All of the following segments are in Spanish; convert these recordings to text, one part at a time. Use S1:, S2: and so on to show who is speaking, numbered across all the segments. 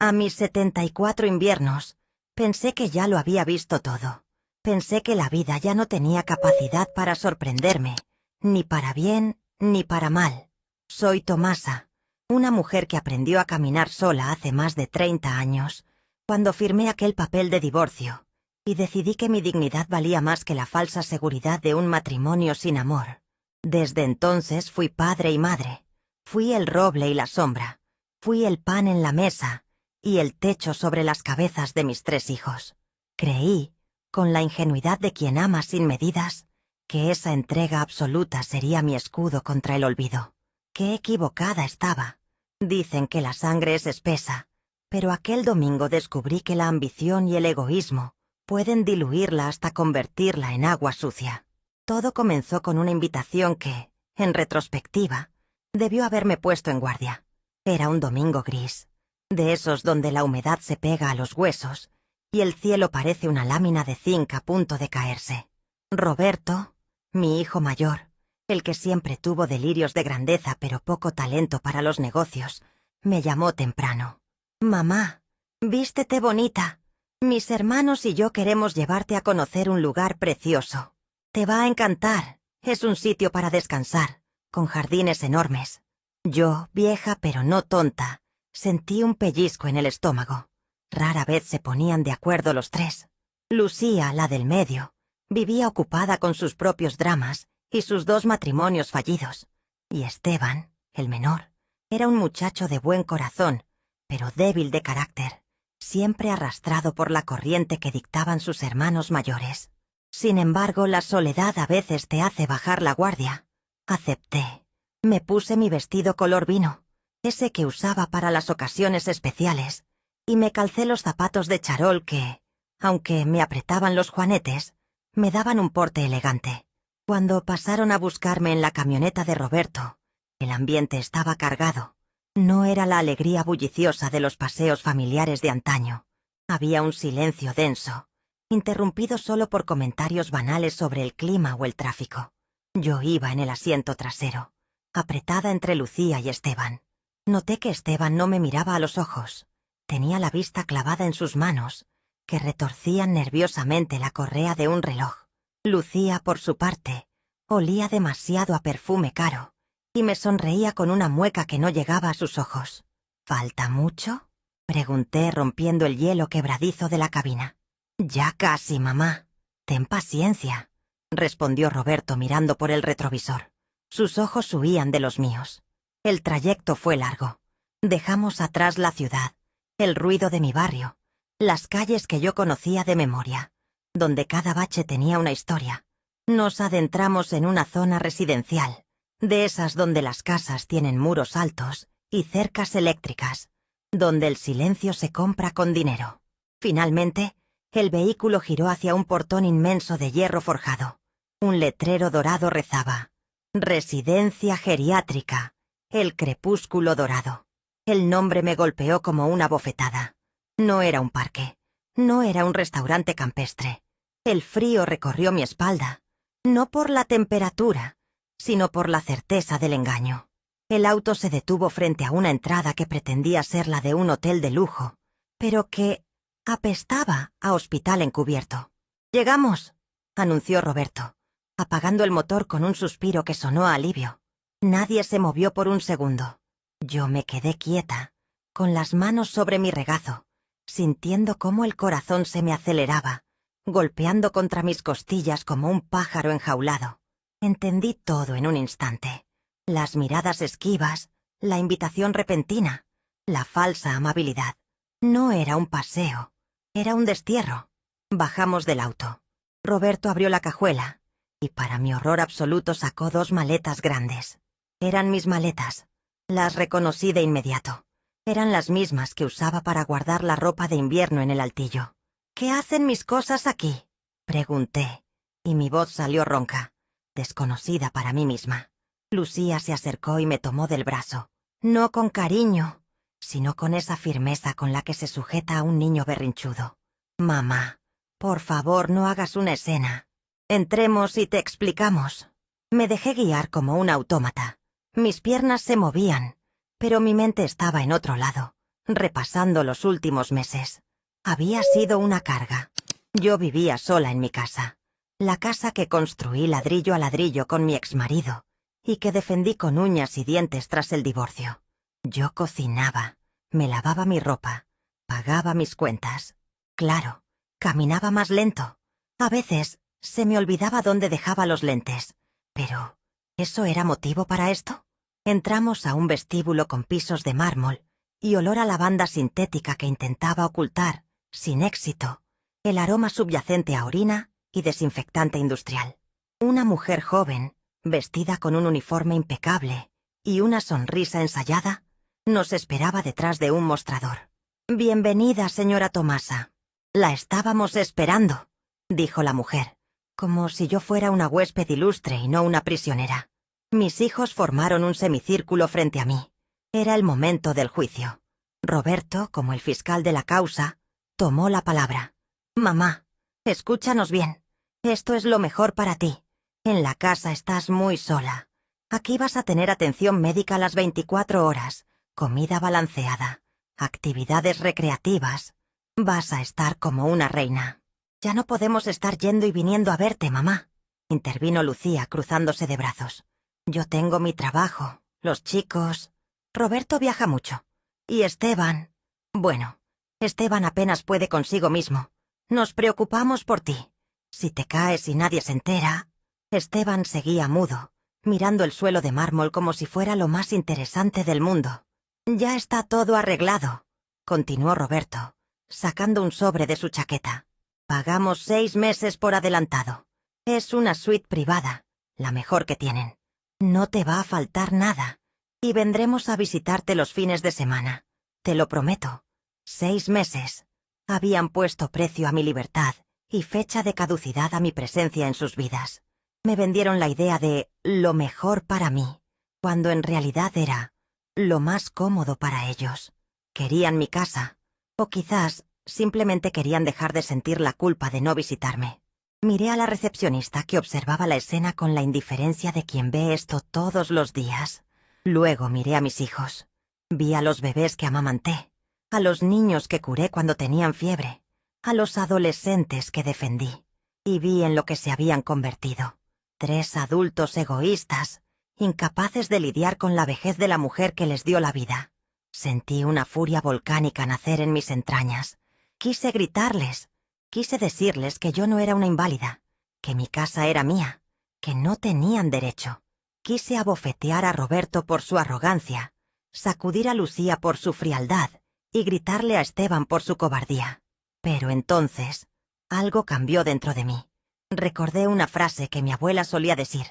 S1: A mis 74 inviernos, pensé que ya lo había visto todo. Pensé que la vida ya no tenía capacidad para sorprenderme, ni para bien, ni para mal. Soy Tomasa, una mujer que aprendió a caminar sola hace más de 30 años, cuando firmé aquel papel de divorcio, y decidí que mi dignidad valía más que la falsa seguridad de un matrimonio sin amor. Desde entonces fui padre y madre. Fui el roble y la sombra. Fui el pan en la mesa y el techo sobre las cabezas de mis 3 hijos. Creí, con la ingenuidad de quien ama sin medidas, que esa entrega absoluta sería mi escudo contra el olvido. Qué equivocada estaba. Dicen que la sangre es espesa, pero aquel domingo descubrí que la ambición y el egoísmo pueden diluirla hasta convertirla en agua sucia. Todo comenzó con una invitación que, en retrospectiva, debió haberme puesto en guardia. Era un domingo gris, de esos donde la humedad se pega a los huesos y el cielo parece una lámina de zinc a punto de caerse. Roberto, mi hijo mayor, el que siempre tuvo delirios de grandeza pero poco talento para los negocios, me llamó temprano. «Mamá, vístete bonita. Mis hermanos y yo queremos llevarte a conocer un lugar precioso. Te va a encantar. Es un sitio para descansar, con jardines enormes». Yo, vieja pero no tonta, sentí un pellizco en el estómago. Rara vez se ponían de acuerdo los 3. Lucía, la del medio, vivía ocupada con sus propios dramas y sus 2 matrimonios fallidos. Y Esteban, el menor, era un muchacho de buen corazón, pero débil de carácter, siempre arrastrado por la corriente que dictaban sus hermanos mayores. Sin embargo, la soledad a veces te hace bajar la guardia. Acepté. Me puse mi vestido color vino, ese que usaba para las ocasiones especiales, y me calcé los zapatos de charol que, aunque me apretaban los juanetes, me daban un porte elegante. Cuando pasaron a buscarme en la camioneta de Roberto, el ambiente estaba cargado. No era la alegría bulliciosa de los paseos familiares de antaño. Había un silencio denso, interrumpido solo por comentarios banales sobre el clima o el tráfico. Yo iba en el asiento trasero, apretada entre Lucía y Esteban. Noté que Esteban no me miraba a los ojos. Tenía la vista clavada en sus manos, que retorcían nerviosamente la correa de un reloj. Lucía, por su parte, olía demasiado a perfume caro, y me sonreía con una mueca que no llegaba a sus ojos. ¿Falta mucho?, pregunté rompiendo el hielo quebradizo de la cabina. «Ya casi, mamá. Ten paciencia», respondió Roberto mirando por el retrovisor. Sus ojos huían de los míos. El trayecto fue largo. Dejamos atrás la ciudad, el ruido de mi barrio, las calles que yo conocía de memoria, donde cada bache tenía una historia. Nos adentramos en una zona residencial, de esas donde las casas tienen muros altos y cercas eléctricas, donde el silencio se compra con dinero. Finalmente, el vehículo giró hacia un portón inmenso de hierro forjado. Un letrero dorado rezaba: «Residencia geriátrica, el crepúsculo dorado». El nombre me golpeó como una bofetada. No era un parque, no era un restaurante campestre. El frío recorrió mi espalda, no por la temperatura, sino por la certeza del engaño. El auto se detuvo frente a una entrada que pretendía ser la de un hotel de lujo, pero que apestaba a hospital encubierto. «Llegamos», anunció Roberto, apagando el motor con un suspiro que sonó a alivio. Nadie se movió por un segundo. Yo me quedé quieta, con las manos sobre mi regazo, sintiendo cómo el corazón se me aceleraba, golpeando contra mis costillas como un pájaro enjaulado. Entendí todo en un instante. Las miradas esquivas, la invitación repentina, la falsa amabilidad. No era un paseo, era un destierro. Bajamos del auto. Roberto abrió la cajuela y, para mi horror absoluto, sacó 2 maletas grandes. Eran mis maletas. Las reconocí de inmediato. Eran las mismas que usaba para guardar la ropa de invierno en el altillo. «¿Qué hacen mis cosas aquí?», pregunté, y mi voz salió ronca, desconocida para mí misma. Lucía se acercó y me tomó del brazo, no con cariño, sino con esa firmeza con la que se sujeta a un niño berrinchudo. «Mamá, por favor, no hagas una escena. Entremos y te explicamos». Me dejé guiar como un autómata. Mis piernas se movían, pero mi mente estaba en otro lado, repasando los últimos meses. Había sido una carga. Yo vivía sola en mi casa. La casa que construí ladrillo a ladrillo con mi exmarido y que defendí con uñas y dientes tras el divorcio. Yo cocinaba, me lavaba mi ropa, pagaba mis cuentas. Claro, caminaba más lento. A veces se me olvidaba dónde dejaba los lentes. Pero, ¿eso era motivo para esto? Entramos a un vestíbulo con pisos de mármol y olor a lavanda sintética que intentaba ocultar, sin éxito, el aroma subyacente a orina y desinfectante industrial. Una mujer joven, vestida con un uniforme impecable y una sonrisa ensayada, nos esperaba detrás de un mostrador. «Bienvenida, señora Tomasa. La estábamos esperando», dijo la mujer, como si yo fuera una huésped ilustre y no una prisionera. Mis hijos formaron un semicírculo frente a mí. Era el momento del juicio. Roberto, como el fiscal de la causa, tomó la palabra. «Mamá, escúchanos bien. Esto es lo mejor para ti. En la casa estás muy sola. Aquí vas a tener atención médica las 24 horas, comida balanceada, actividades recreativas. Vas a estar como una reina». «Ya no podemos estar yendo y viniendo a verte, mamá», intervino Lucía cruzándose de brazos. «Yo tengo mi trabajo, los chicos. Roberto viaja mucho. Y Esteban... Bueno, Esteban apenas puede consigo mismo. Nos preocupamos por ti. Si te caes y nadie se entera...» Esteban seguía mudo, mirando el suelo de mármol como si fuera lo más interesante del mundo. «Ya está todo arreglado», continuó Roberto, sacando un sobre de su chaqueta. «Pagamos 6 meses por adelantado. Es una suite privada, la mejor que tienen. No te va a faltar nada, y vendremos a visitarte los fines de semana. Te lo prometo. 6 meses. Habían puesto precio a mi libertad y fecha de caducidad a mi presencia en sus vidas. Me vendieron la idea de lo mejor para mí, cuando en realidad era lo más cómodo para ellos. Querían mi casa, o quizás simplemente querían dejar de sentir la culpa de no visitarme. Miré a la recepcionista que observaba la escena con la indiferencia de quien ve esto todos los días. Luego miré a mis hijos. Vi a los bebés que amamanté, a los niños que curé cuando tenían fiebre, a los adolescentes que defendí, y vi en lo que se habían convertido. 3 adultos egoístas, incapaces de lidiar con la vejez de la mujer que les dio la vida. Sentí una furia volcánica nacer en mis entrañas. Quise gritarles, quise decirles que yo no era una inválida, que mi casa era mía, que no tenían derecho. Quise abofetear a Roberto por su arrogancia, sacudir a Lucía por su frialdad y gritarle a Esteban por su cobardía. Pero entonces, algo cambió dentro de mí. Recordé una frase que mi abuela solía decir: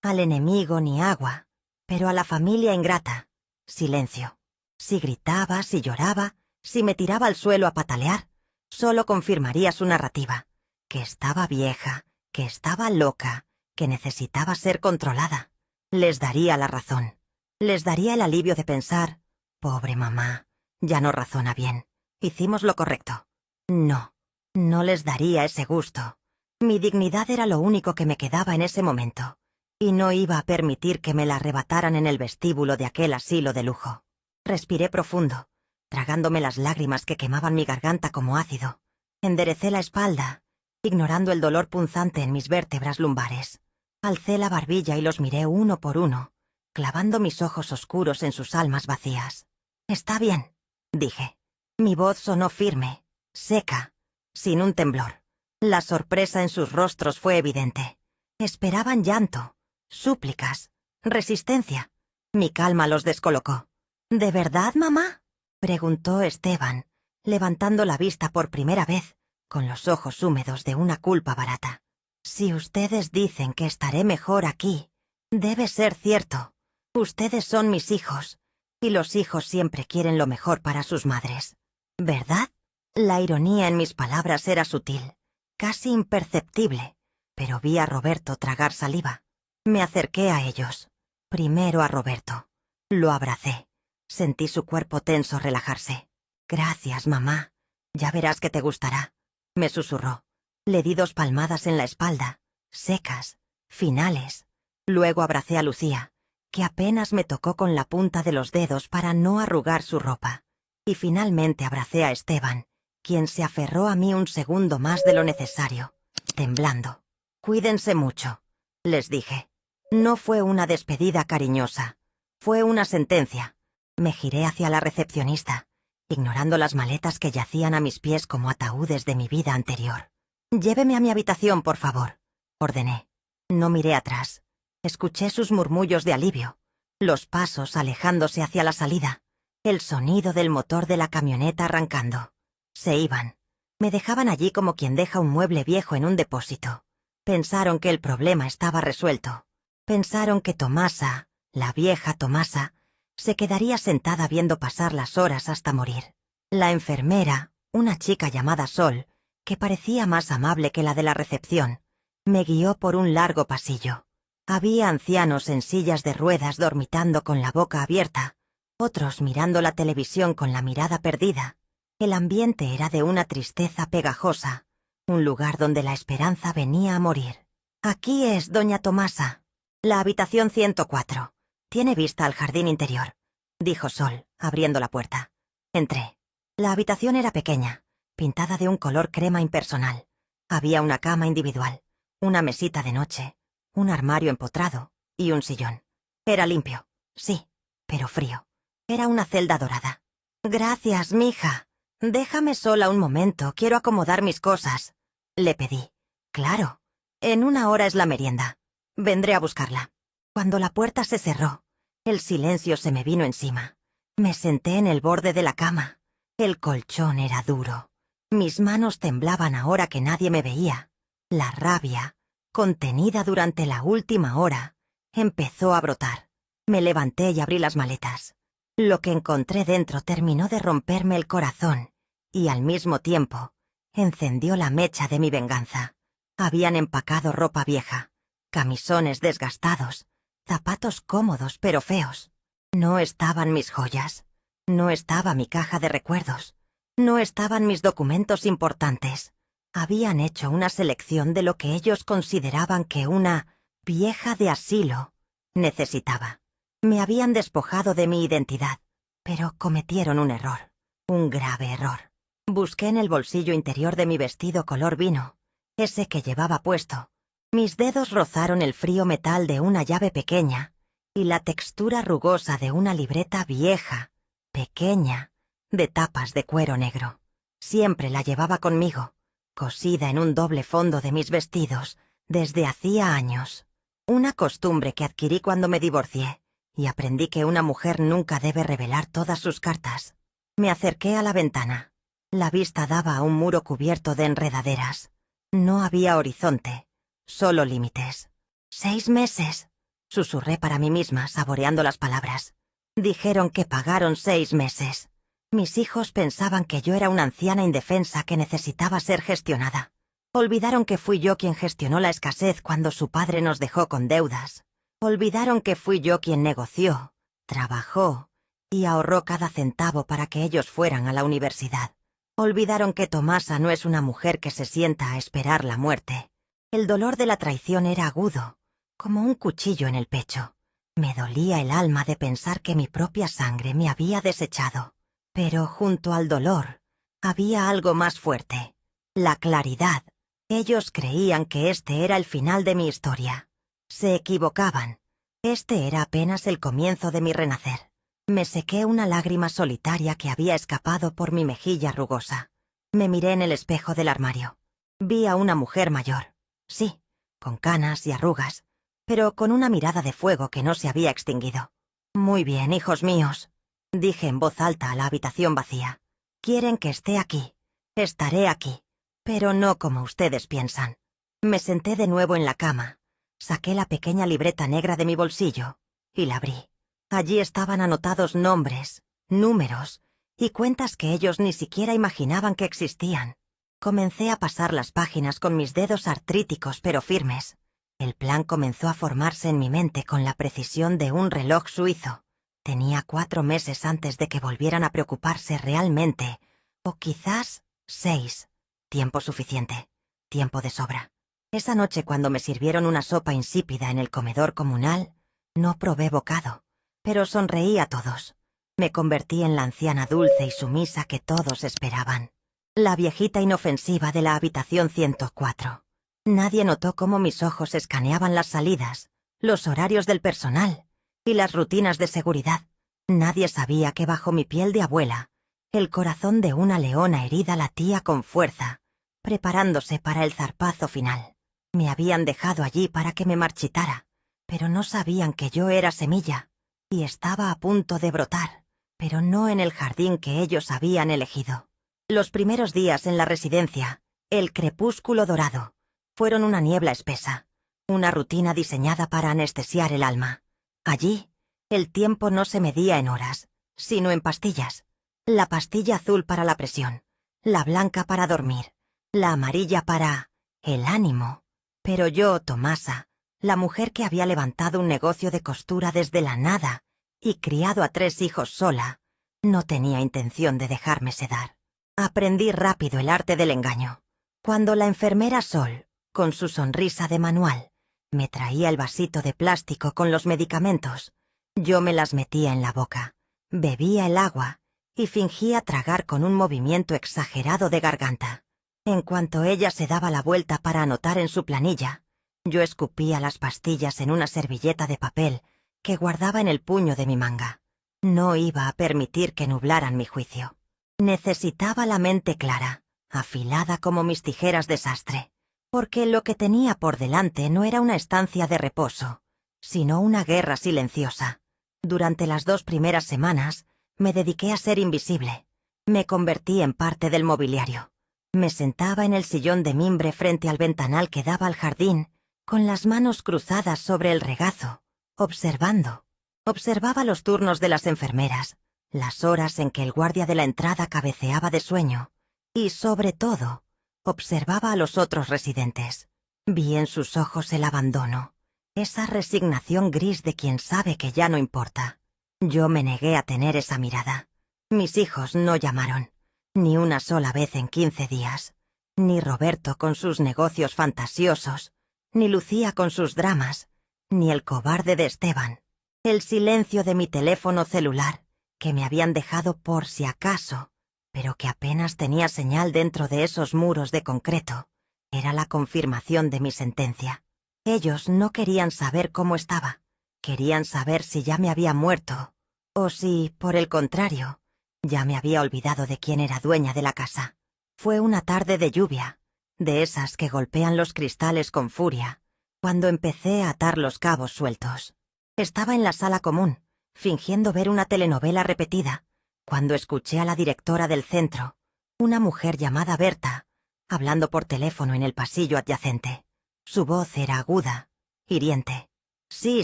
S1: «Al enemigo ni agua, pero a la familia ingrata, silencio». Si gritaba, si lloraba, si me tiraba al suelo a patalear, solo confirmaría su narrativa, que estaba vieja, que estaba loca, que necesitaba ser controlada. Les daría la razón. Les daría el alivio de pensar: «Pobre mamá, ya no razona bien. Hicimos lo correcto». No, no les daría ese gusto. Mi dignidad era lo único que me quedaba en ese momento, y no iba a permitir que me la arrebataran en el vestíbulo de aquel asilo de lujo. Respiré profundo, tragándome las lágrimas que quemaban mi garganta como ácido. Enderecé la espalda, ignorando el dolor punzante en mis vértebras lumbares. Alcé la barbilla y los miré uno por uno, clavando mis ojos oscuros en sus almas vacías. «Está bien», dije. Mi voz sonó firme, seca, sin un temblor. La sorpresa en sus rostros fue evidente. Esperaban llanto, súplicas, resistencia. Mi calma los descolocó. «¿De verdad, mamá?», preguntó Esteban, levantando la vista por primera vez, con los ojos húmedos de una culpa barata. «Si ustedes dicen que estaré mejor aquí, debe ser cierto. Ustedes son mis hijos, y los hijos siempre quieren lo mejor para sus madres. ¿Verdad?». La ironía en mis palabras era sutil, casi imperceptible, pero vi a Roberto tragar saliva. Me acerqué a ellos. Primero a Roberto. Lo abracé. Sentí su cuerpo tenso relajarse. «Gracias, mamá. Ya verás que te gustará», me susurró. Le di 2 palmadas en la espalda, secas, finales. Luego abracé a Lucía, que apenas me tocó con la punta de los dedos para no arrugar su ropa. Y finalmente abracé a Esteban, quien se aferró a mí un segundo más de lo necesario, temblando. «Cuídense mucho», les dije. No fue una despedida cariñosa. Fue una sentencia. Me giré hacia la recepcionista, ignorando las maletas que yacían a mis pies como ataúdes de mi vida anterior. «Lléveme a mi habitación, por favor», ordené. No miré atrás. Escuché sus murmullos de alivio, los pasos alejándose hacia la salida, el sonido del motor de la camioneta arrancando. Se iban. Me dejaban allí como quien deja un mueble viejo en un depósito. Pensaron que el problema estaba resuelto. Pensaron que Tomasa, la vieja Tomasa, se quedaría sentada viendo pasar las horas hasta morir. La enfermera, una chica llamada Sol, que parecía más amable que la de la recepción, me guió por un largo pasillo. Había ancianos en sillas de ruedas dormitando con la boca abierta, otros mirando la televisión con la mirada perdida. El ambiente era de una tristeza pegajosa, un lugar donde la esperanza venía a morir. «Aquí es, doña Tomasa. La habitación 104. Tiene vista al jardín interior», dijo Sol, abriendo la puerta. Entré. La habitación era pequeña, pintada de un color crema impersonal. Había una cama individual, una mesita de noche, un armario empotrado y un sillón. Era limpio, sí, pero frío. Era una celda dorada. «Gracias, mija. Déjame sola un momento, quiero acomodar mis cosas», le pedí. «Claro. En una hora es la merienda. Vendré a buscarla». Cuando la puerta se cerró, el silencio se me vino encima. Me senté en el borde de la cama. El colchón era duro. Mis manos temblaban ahora que nadie me veía. La rabia, contenida durante la última hora, empezó a brotar. Me levanté y abrí las maletas. Lo que encontré dentro terminó de romperme el corazón y, al mismo tiempo, encendió la mecha de mi venganza. Habían empacado ropa vieja, camisones desgastados, zapatos cómodos pero feos. No estaban mis joyas, no estaba mi caja de recuerdos, no estaban mis documentos importantes. Habían hecho una selección de lo que ellos consideraban que una vieja de asilo necesitaba. Me habían despojado de mi identidad, pero cometieron un error, un grave error. Busqué en el bolsillo interior de mi vestido color vino, ese que llevaba puesto. Mis dedos rozaron el frío metal de una llave pequeña y la textura rugosa de una libreta vieja, pequeña, de tapas de cuero negro. Siempre la llevaba conmigo, cosida en un doble fondo de mis vestidos, desde hacía años. Una costumbre que adquirí cuando me divorcié, y aprendí que una mujer nunca debe revelar todas sus cartas. Me acerqué a la ventana. La vista daba a un muro cubierto de enredaderas. No había horizonte, solo límites. 6 meses, susurré para mí misma, saboreando las palabras. Dijeron que pagaron 6 meses. Mis hijos pensaban que yo era una anciana indefensa que necesitaba ser gestionada. Olvidaron que fui yo quien gestionó la escasez cuando su padre nos dejó con deudas. Olvidaron que fui yo quien negoció, trabajó y ahorró cada centavo para que ellos fueran a la universidad. Olvidaron que Tomasa no es una mujer que se sienta a esperar la muerte. El dolor de la traición era agudo, como un cuchillo en el pecho. Me dolía el alma de pensar que mi propia sangre me había desechado. Pero junto al dolor había algo más fuerte: la claridad. Ellos creían que este era el final de mi historia. Se equivocaban. Este era apenas el comienzo de mi renacer. Me sequé una lágrima solitaria que había escapado por mi mejilla rugosa. Me miré en el espejo del armario. Vi a una mujer mayor. Sí, con canas y arrugas, pero con una mirada de fuego que no se había extinguido. «Muy bien, hijos míos», dije en voz alta a la habitación vacía. «Quieren que esté aquí. Estaré aquí. Pero no como ustedes piensan». Me senté de nuevo en la cama. Saqué la pequeña libreta negra de mi bolsillo y la abrí. Allí estaban anotados nombres, números y cuentas que ellos ni siquiera imaginaban que existían. Comencé a pasar las páginas con mis dedos artríticos pero firmes. El plan comenzó a formarse en mi mente con la precisión de un reloj suizo. Tenía 4 meses antes de que volvieran a preocuparse realmente, o quizás 6. Tiempo suficiente, tiempo de sobra. Esa noche, cuando me sirvieron una sopa insípida en el comedor comunal, no probé bocado, pero sonreí a todos. Me convertí en la anciana dulce y sumisa que todos esperaban. La viejita inofensiva de la habitación 104. Nadie notó cómo mis ojos escaneaban las salidas, los horarios del personal y las rutinas de seguridad. Nadie sabía que bajo mi piel de abuela, el corazón de una leona herida latía con fuerza, preparándose para el zarpazo final. Me habían dejado allí para que me marchitara, pero no sabían que yo era semilla, y estaba a punto de brotar, pero no en el jardín que ellos habían elegido. Los primeros días en la residencia, el crepúsculo dorado, fueron una niebla espesa, una rutina diseñada para anestesiar el alma. Allí, el tiempo no se medía en horas, sino en pastillas. La pastilla azul para la presión, la blanca para dormir, la amarilla para el ánimo. Pero yo, Tomasa, la mujer que había levantado un negocio de costura desde la nada y criado a 3 hijos sola, no tenía intención de dejarme sedar. Aprendí rápido el arte del engaño. Cuando la enfermera Sol, con su sonrisa de manual, me traía el vasito de plástico con los medicamentos, yo me las metía en la boca, bebía el agua y fingía tragar con un movimiento exagerado de garganta. En cuanto ella se daba la vuelta para anotar en su planilla, yo escupía las pastillas en una servilleta de papel que guardaba en el puño de mi manga. No iba a permitir que nublaran mi juicio. Necesitaba la mente clara, afilada como mis tijeras de sastre, porque lo que tenía por delante no era una estancia de reposo, sino una guerra silenciosa. Durante las 2 primeras semanas, me dediqué a ser invisible. Me convertí en parte del mobiliario. Me sentaba en el sillón de mimbre frente al ventanal que daba al jardín, con las manos cruzadas sobre el regazo, observando. Observaba los turnos de las enfermeras, las horas en que el guardia de la entrada cabeceaba de sueño, y, sobre todo, observaba a los otros residentes. Vi en sus ojos el abandono, esa resignación gris de quien sabe que ya no importa. Yo me negué a tener esa mirada. Mis hijos no llamaron, ni una sola vez en 15 días. Ni Roberto con sus negocios fantasiosos, ni Lucía con sus dramas, ni el cobarde de Esteban. El silencio de mi teléfono celular, que me habían dejado por si acaso, pero que apenas tenía señal dentro de esos muros de concreto, era la confirmación de mi sentencia. Ellos no querían saber cómo estaba, querían saber si ya me había muerto, o si, por el contrario, ya me había olvidado de quién era dueña de la casa. Fue una tarde de lluvia, de esas que golpean los cristales con furia, cuando empecé a atar los cabos sueltos. Estaba en la sala común, fingiendo ver una telenovela repetida, cuando escuché a la directora del centro, una mujer llamada Berta, hablando por teléfono en el pasillo adyacente. Su voz era aguda, hiriente. Sí,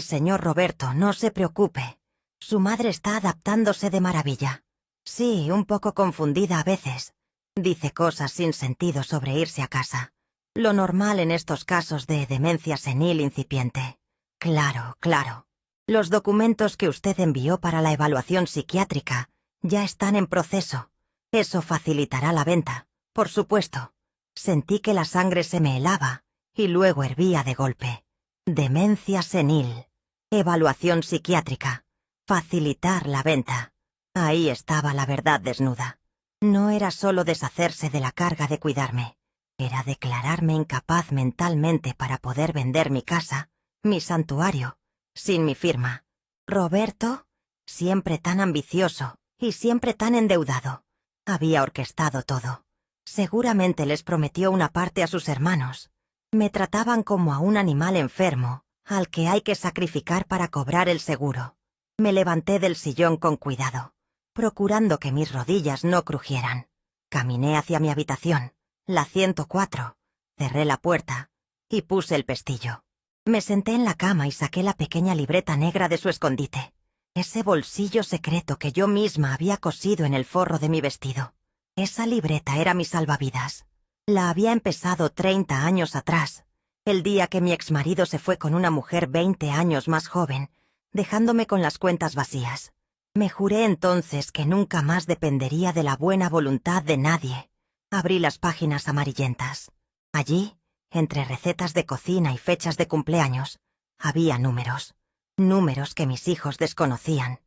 S1: señor Roberto, no se preocupe. Su madre está adaptándose de maravilla. Sí, un poco confundida a veces. Dice cosas sin sentido sobre irse a casa. Lo normal en estos casos de demencia senil incipiente. Claro, claro. Los documentos que usted envió para la evaluación psiquiátrica ya están en proceso. Eso facilitará la venta, por supuesto. Sentí que la sangre se me helaba y luego hervía de golpe. Demencia senil. Evaluación psiquiátrica. Facilitar la venta. Ahí estaba la verdad desnuda. No era solo deshacerse de la carga de cuidarme. Era declararme incapaz mentalmente para poder vender mi casa, mi santuario, sin mi firma. Roberto, siempre tan ambicioso y siempre tan endeudado, había orquestado todo. Seguramente les prometió una parte a sus hermanos. Me trataban como a un animal enfermo, al que hay que sacrificar para cobrar el seguro. Me levanté del sillón con cuidado, procurando que mis rodillas no crujieran. Caminé hacia mi habitación, la 104, cerré la puerta y puse el pestillo. Me senté en la cama y saqué la pequeña libreta negra de su escondite, ese bolsillo secreto que yo misma había cosido en el forro de mi vestido. Esa libreta era mi salvavidas. La había empezado 30 años atrás, el día que mi exmarido se fue con una mujer 20 años más joven, dejándome con las cuentas vacías. Me juré entonces que nunca más dependería de la buena voluntad de nadie. Abrí las páginas amarillentas. Allí, entre recetas de cocina y fechas de cumpleaños, había números. Números que mis hijos desconocían.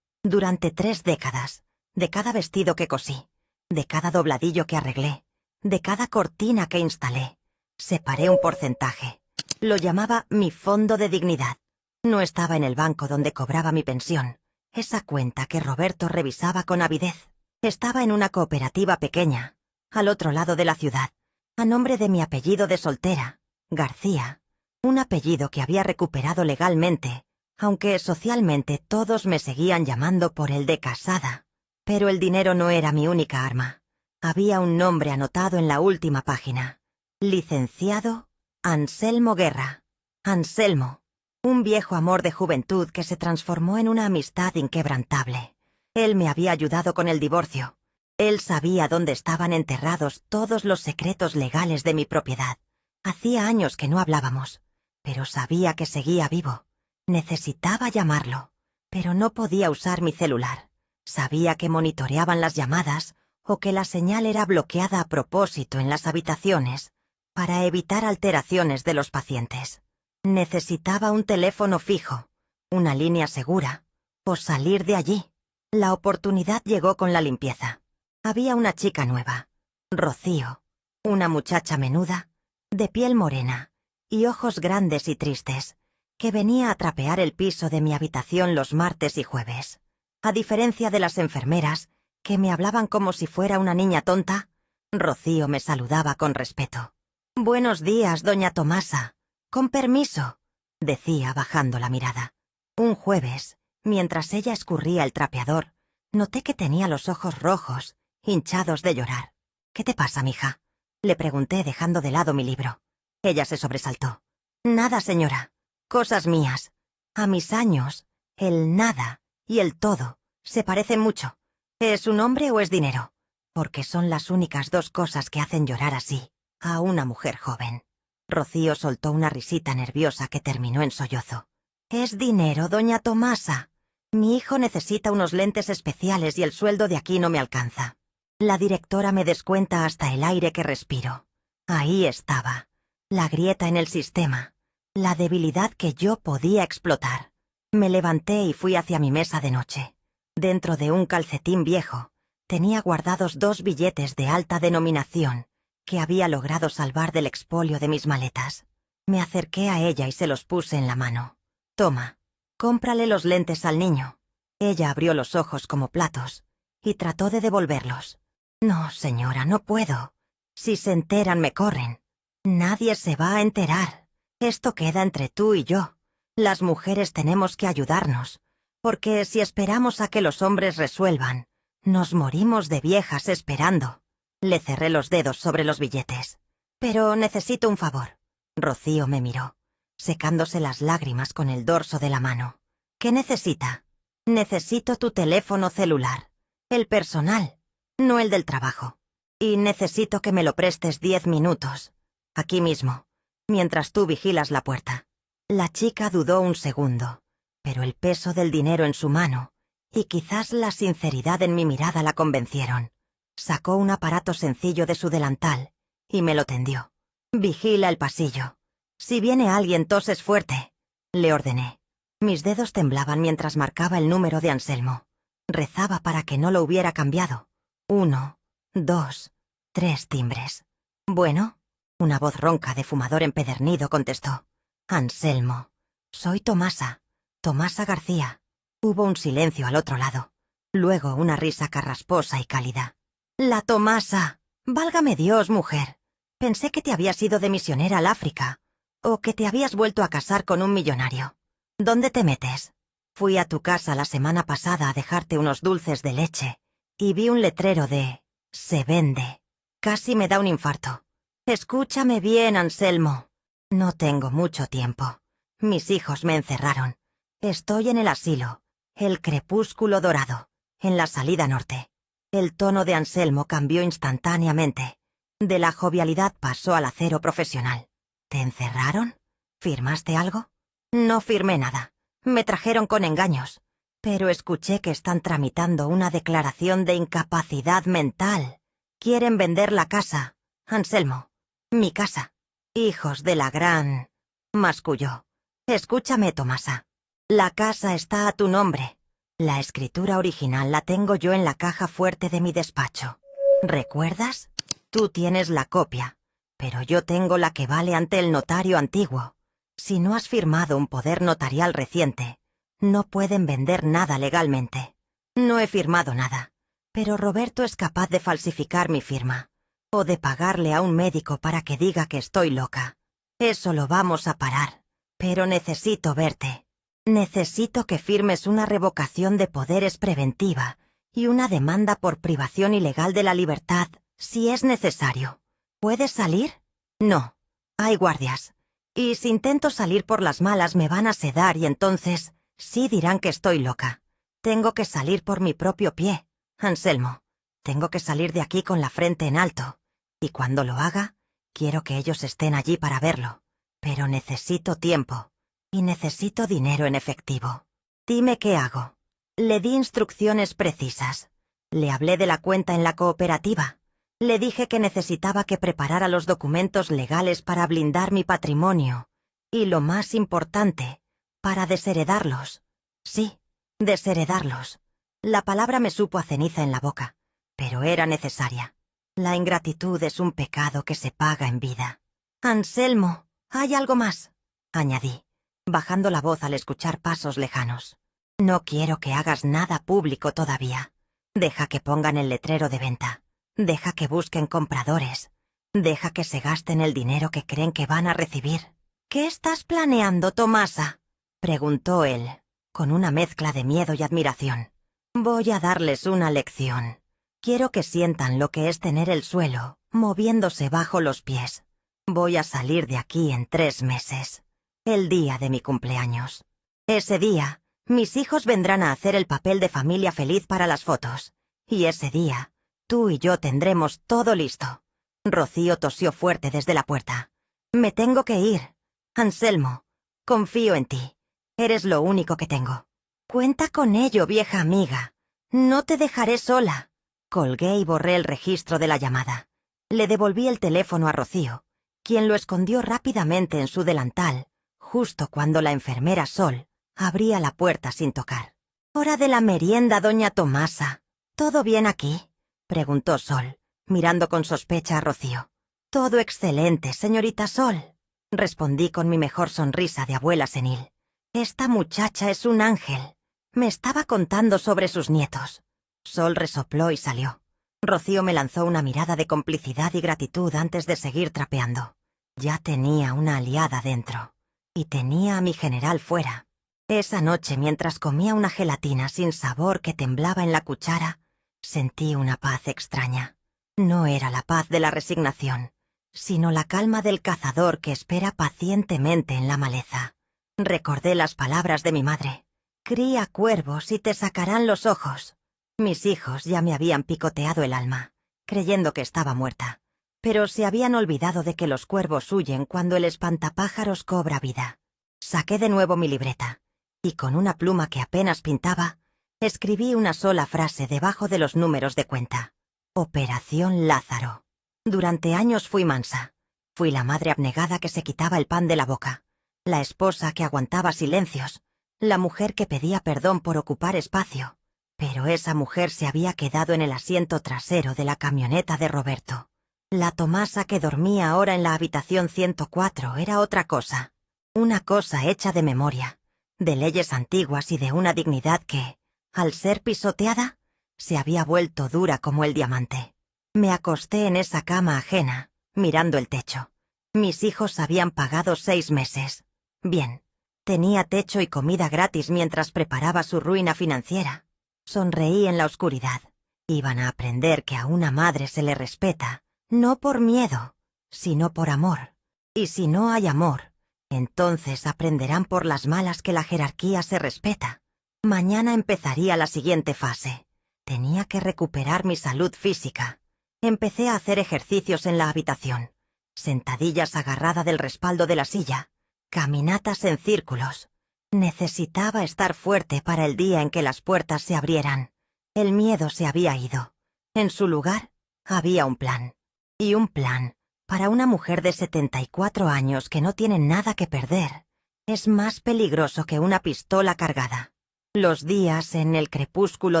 S1: Durante 3 décadas, de cada vestido que cosí, de cada dobladillo que arreglé, de cada cortina que instalé, separé un porcentaje. Lo llamaba mi fondo de dignidad. No estaba en el banco donde cobraba mi pensión, esa cuenta que Roberto revisaba con avidez. Estaba en una cooperativa pequeña, al otro lado de la ciudad, a nombre de mi apellido de soltera, García, un apellido que había recuperado legalmente, aunque socialmente todos me seguían llamando por el de casada. Pero el dinero no era mi única arma. Había un nombre anotado en la última página. Licenciado Anselmo Guerra. Anselmo, un viejo amor de juventud que se transformó en una amistad inquebrantable. Él me había ayudado con el divorcio. Él sabía dónde estaban enterrados todos los secretos legales de mi propiedad. Hacía años que no hablábamos, pero sabía que seguía vivo. Necesitaba llamarlo, pero no podía usar mi celular. Sabía que monitoreaban las llamadas o que la señal era bloqueada a propósito en las habitaciones para evitar alteraciones de los pacientes. Necesitaba un teléfono fijo, una línea segura, o salir de allí. La oportunidad llegó con la limpieza. Había una chica nueva, Rocío, una muchacha menuda, de piel morena y ojos grandes y tristes, que venía a trapear el piso de mi habitación los martes y jueves. A diferencia de las enfermeras, que me hablaban como si fuera una niña tonta, Rocío me saludaba con respeto. «Buenos días, doña Tomasa. Con permiso», decía bajando la mirada. Un jueves, mientras ella escurría el trapeador, noté que tenía los ojos rojos, hinchados de llorar. «¿Qué te pasa, mija?», le pregunté dejando de lado mi libro. Ella se sobresaltó. «Nada, señora. Cosas mías. A mis años, el nada y el todo se parecen mucho. ¿Es un hombre o es dinero? Porque son las únicas 2 cosas que hacen llorar así a una mujer joven». Rocío soltó una risita nerviosa que terminó en sollozo. «Es dinero, doña Tomasa. Mi hijo necesita unos lentes especiales y el sueldo de aquí no me alcanza. La directora me descuenta hasta el aire que respiro». Ahí estaba, la grieta en el sistema, la debilidad que yo podía explotar. Me levanté y fui hacia mi mesa de noche. Dentro de un calcetín viejo, tenía guardados 2 billetes de alta denominación que había logrado salvar del expolio de mis maletas. Me acerqué a ella y se los puse en la mano. «Toma, cómprale los lentes al niño». Ella abrió los ojos como platos y trató de devolverlos. «No, señora, no puedo. Si se enteran me corren. Nadie se va a enterar. Esto queda entre tú y yo. Las mujeres tenemos que ayudarnos, porque si esperamos a que los hombres resuelvan, nos morimos de viejas esperando». Le cerré los dedos sobre los billetes. «Pero necesito un favor». Rocío me miró, secándose las lágrimas con el dorso de la mano. «¿Qué necesita?» «Necesito tu teléfono celular. El personal, no el del trabajo. Y necesito que me lo prestes 10 minutos. Aquí mismo, mientras tú vigilas la puerta». La chica dudó un segundo, pero el peso del dinero en su mano y quizás la sinceridad en mi mirada la convencieron. Sacó un aparato sencillo de su delantal y me lo tendió. «Vigila el pasillo. Si viene alguien, toses fuerte», le ordené. Mis dedos temblaban mientras marcaba el número de Anselmo. Rezaba para que no lo hubiera cambiado. 1, 2, 3 timbres. «Bueno», una voz ronca de fumador empedernido contestó. «Anselmo. Soy Tomasa. Tomasa García». Hubo un silencio al otro lado. Luego una risa carrasposa y cálida. «La Tomasa. Válgame Dios, mujer. Pensé que te habías ido de misionera al África, o que te habías vuelto a casar con un millonario. ¿Dónde te metes?» «Fui a tu casa la semana pasada a dejarte unos dulces de leche y vi un letrero de «Se vende». Casi me da un infarto. Escúchame bien, Anselmo. No tengo mucho tiempo. Mis hijos me encerraron. Estoy en el asilo, el crepúsculo dorado, en la salida norte». El tono de Anselmo cambió instantáneamente. De la jovialidad pasó al acero profesional. «¿Te encerraron? ¿Firmaste algo?» «No firmé nada. Me trajeron con engaños. Pero escuché que están tramitando una declaración de incapacidad mental. Quieren vender la casa, Anselmo. Mi casa. Hijos de la gran...», masculló. «Escúchame, Tomasa. La casa está a tu nombre. La escritura original la tengo yo en la caja fuerte de mi despacho. ¿Recuerdas? Tú tienes la copia, pero yo tengo la que vale ante el notario antiguo. Si no has firmado un poder notarial reciente, no pueden vender nada legalmente. No he firmado nada, pero Roberto es capaz de falsificar mi firma, o de pagarle a un médico para que diga que estoy loca. Eso lo vamos a parar, pero necesito verte. Necesito que firmes una revocación de poderes preventiva y una demanda por privación ilegal de la libertad, si es necesario. ¿Puedes salir? No. Hay guardias. Y si intento salir por las malas me van a sedar y entonces sí dirán que estoy loca. Tengo que salir por mi propio pie, Anselmo. Tengo que salir de aquí con la frente en alto. Y cuando lo haga, quiero que ellos estén allí para verlo. Pero necesito tiempo. Y necesito dinero en efectivo. Dime qué hago. Le di instrucciones precisas. Le hablé de la cuenta en la cooperativa. Le dije que necesitaba que preparara los documentos legales para blindar mi patrimonio. Y lo más importante, para desheredarlos. Sí, desheredarlos. La palabra me supo a ceniza en la boca, pero era necesaria. La ingratitud es un pecado que se paga en vida. Anselmo, hay algo más, añadí, bajando la voz al escuchar pasos lejanos. No quiero que hagas nada público todavía. Deja que pongan el letrero de venta. Deja que busquen compradores. Deja que se gasten el dinero que creen que van a recibir. ¿Qué estás planeando, Tomasa?, preguntó él, con una mezcla de miedo y admiración. Voy a darles una lección. Quiero que sientan lo que es tener el suelo moviéndose bajo los pies. Voy a salir de aquí en 3 meses. El día de mi cumpleaños. Ese día, mis hijos vendrán a hacer el papel de familia feliz para las fotos. Y ese día, tú y yo tendremos todo listo. Rocío tosió fuerte desde la puerta. Me tengo que ir. Anselmo, confío en ti. Eres lo único que tengo. Cuenta con ello, vieja amiga. No te dejaré sola. Colgué y borré el registro de la llamada. Le devolví el teléfono a Rocío, quien lo escondió rápidamente en su delantal, justo cuando la enfermera Sol abría la puerta sin tocar. «Hora de la merienda, doña Tomasa. ¿Todo bien aquí?», preguntó Sol, mirando con sospecha a Rocío. «Todo excelente, señorita Sol», respondí con mi mejor sonrisa de abuela senil. «Esta muchacha es un ángel. Me estaba contando sobre sus nietos». Sol resopló y salió. Rocío me lanzó una mirada de complicidad y gratitud antes de seguir trapeando. Ya tenía una aliada dentro. Y tenía a mi general fuera. Esa noche, mientras comía una gelatina sin sabor que temblaba en la cuchara, sentí una paz extraña. No era la paz de la resignación, sino la calma del cazador que espera pacientemente en la maleza. Recordé las palabras de mi madre. «Cría cuervos y te sacarán los ojos». Mis hijos ya me habían picoteado el alma, creyendo que estaba muerta, pero se habían olvidado de que los cuervos huyen cuando el espantapájaros cobra vida. Saqué de nuevo mi libreta, y con una pluma que apenas pintaba, escribí una sola frase debajo de los números de cuenta. Operación Lázaro. Durante años fui mansa. Fui la madre abnegada que se quitaba el pan de la boca, la esposa que aguantaba silencios, la mujer que pedía perdón por ocupar espacio. Pero esa mujer se había quedado en el asiento trasero de la camioneta de Roberto. La Tomasa que dormía ahora en la habitación 104 era otra cosa. Una cosa hecha de memoria, de leyes antiguas y de una dignidad que, al ser pisoteada, se había vuelto dura como el diamante. Me acosté en esa cama ajena, mirando el techo. Mis hijos habían pagado 6 meses. Bien, tenía techo y comida gratis mientras preparaba su ruina financiera. Sonreí en la oscuridad. Iban a aprender que a una madre se le respeta, no por miedo, sino por amor. Y si no hay amor, entonces aprenderán por las malas que la jerarquía se respeta. Mañana empezaría la siguiente fase. Tenía que recuperar mi salud física. Empecé a hacer ejercicios en la habitación. Sentadillas agarrada del respaldo de la silla. Caminatas en círculos. Necesitaba estar fuerte para el día en que las puertas se abrieran. El miedo se había ido. En su lugar, había un plan. Y un plan, para una mujer de 74 años que no tiene nada que perder, es más peligroso que una pistola cargada. Los días en el crepúsculo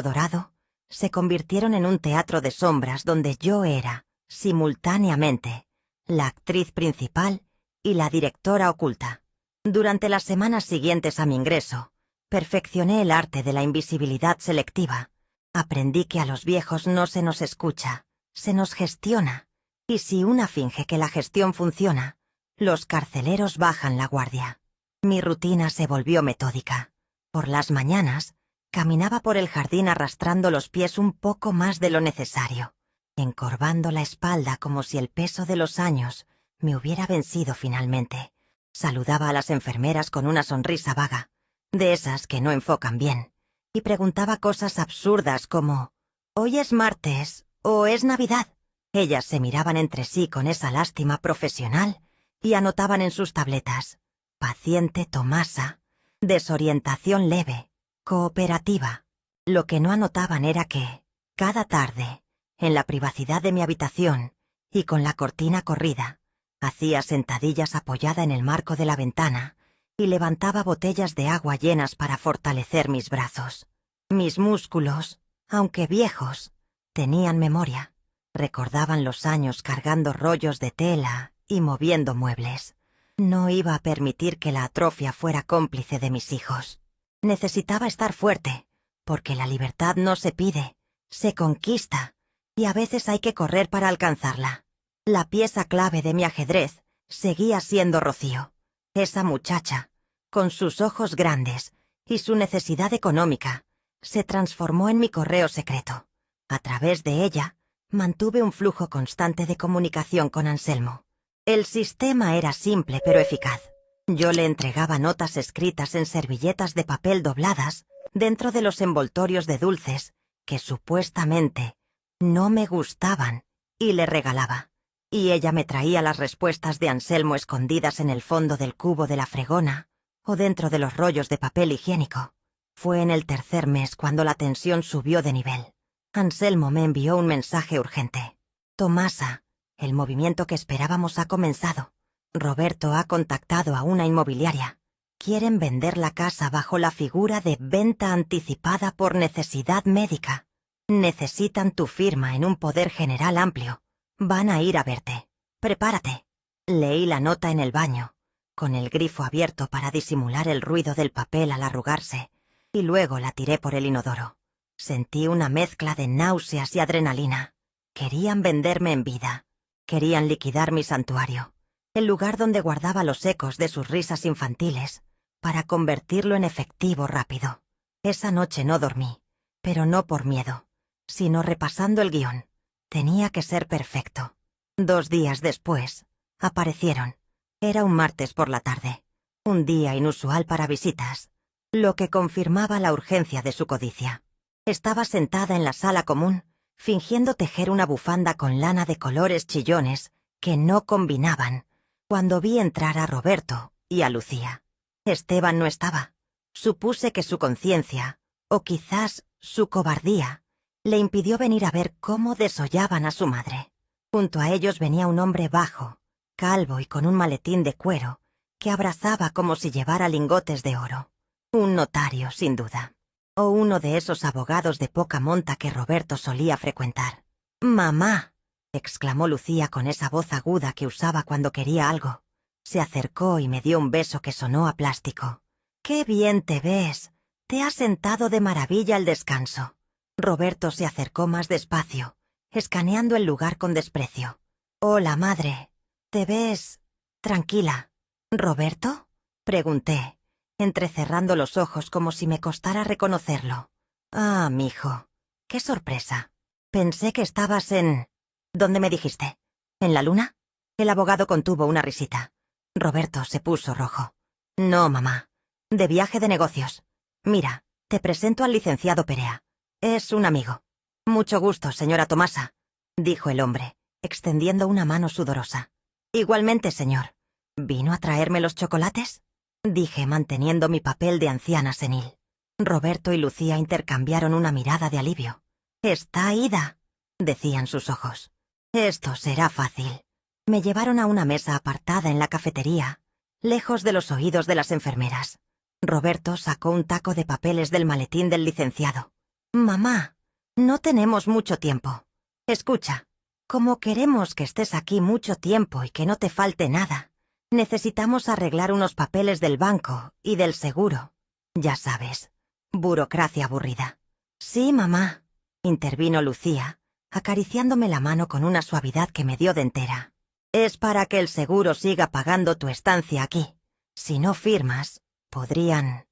S1: dorado se convirtieron en un teatro de sombras donde yo era, simultáneamente, la actriz principal y la directora oculta. Durante las semanas siguientes a mi ingreso, perfeccioné el arte de la invisibilidad selectiva. Aprendí que a los viejos no se nos escucha, se nos gestiona, y si una finge que la gestión funciona, los carceleros bajan la guardia. Mi rutina se volvió metódica. Por las mañanas, caminaba por el jardín arrastrando los pies un poco más de lo necesario, encorvando la espalda como si el peso de los años me hubiera vencido finalmente. Saludaba a las enfermeras con una sonrisa vaga, de esas que no enfocan bien, y preguntaba cosas absurdas como «¿Hoy es martes o es Navidad?». Ellas se miraban entre sí con esa lástima profesional y anotaban en sus tabletas «Paciente Tomasa, desorientación leve, cooperativa». Lo que no anotaban era que, cada tarde, en la privacidad de mi habitación y con la cortina corrida, hacía sentadillas apoyada en el marco de la ventana y levantaba botellas de agua llenas para fortalecer mis brazos. Mis músculos, aunque viejos, tenían memoria. Recordaban los años cargando rollos de tela y moviendo muebles. No iba a permitir que la atrofia fuera cómplice de mis hijos. Necesitaba estar fuerte, porque la libertad no se pide, se conquista, y a veces hay que correr para alcanzarla. La pieza clave de mi ajedrez seguía siendo Rocío. Esa muchacha, con sus ojos grandes y su necesidad económica, se transformó en mi correo secreto. A través de ella, mantuve un flujo constante de comunicación con Anselmo. El sistema era simple pero eficaz. Yo le entregaba notas escritas en servilletas de papel dobladas dentro de los envoltorios de dulces que supuestamente no me gustaban y le regalaba. Y ella me traía las respuestas de Anselmo escondidas en el fondo del cubo de la fregona o dentro de los rollos de papel higiénico. Fue en el tercer mes cuando la tensión subió de nivel. Anselmo me envió un mensaje urgente. «Tomasa, el movimiento que esperábamos ha comenzado. Roberto ha contactado a una inmobiliaria. Quieren vender la casa bajo la figura de venta anticipada por necesidad médica. Necesitan tu firma en un poder general amplio. Van a ir a verte. Prepárate». Leí la nota en el baño, con el grifo abierto para disimular el ruido del papel al arrugarse, y luego la tiré por el inodoro. Sentí una mezcla de náuseas y adrenalina. Querían venderme en vida. Querían liquidar mi santuario, el lugar donde guardaba los ecos de sus risas infantiles, para convertirlo en efectivo rápido. Esa noche no dormí, pero no por miedo, sino repasando el guión. Tenía que ser perfecto. 2 días después, aparecieron. Era un martes por la tarde, un día inusual para visitas, lo que confirmaba la urgencia de su codicia. Estaba sentada en la sala común, fingiendo tejer una bufanda con lana de colores chillones que no combinaban, cuando vi entrar a Roberto y a Lucía. Esteban no estaba. Supuse que su conciencia, o quizás su cobardía, le impidió venir a ver cómo desollaban a su madre. Junto a ellos venía un hombre bajo, calvo y con un maletín de cuero, que abrazaba como si llevara lingotes de oro. Un notario, sin duda. O uno de esos abogados de poca monta que Roberto solía frecuentar. «Mamá», exclamó Lucía con esa voz aguda que usaba cuando quería algo. Se acercó y me dio un beso que sonó a plástico. «¡Qué bien te ves! Te has sentado de maravilla al descanso». Roberto se acercó más despacio, escaneando el lugar con desprecio. «Hola, madre. ¿Te ves tranquila?» «¿Roberto?», pregunté, entrecerrando los ojos como si me costara reconocerlo. «Ah, mijo. ¡Qué sorpresa! Pensé que estabas en... ¿Dónde me dijiste? ¿En la luna?». El abogado contuvo una risita. Roberto se puso rojo. «No, mamá. De viaje de negocios. Mira, te presento al licenciado Perea. Es un amigo». «Mucho gusto, señora Tomasa», dijo el hombre, extendiendo una mano sudorosa. «Igualmente, señor. ¿Vino a traerme los chocolates?», dije manteniendo mi papel de anciana senil. Roberto y Lucía intercambiaron una mirada de alivio. «Está ida», decían sus ojos. «Esto será fácil». Me llevaron a una mesa apartada en la cafetería, lejos de los oídos de las enfermeras. Roberto sacó un taco de papeles del maletín del licenciado. Mamá, no tenemos mucho tiempo. Escucha, como queremos que estés aquí mucho tiempo y que no te falte nada, necesitamos arreglar unos papeles del banco y del seguro. Ya sabes, burocracia aburrida. Sí, mamá, intervino Lucía, acariciándome la mano con una suavidad que me dio de entera. Es para que el seguro siga pagando tu estancia aquí. Si no firmas, podrían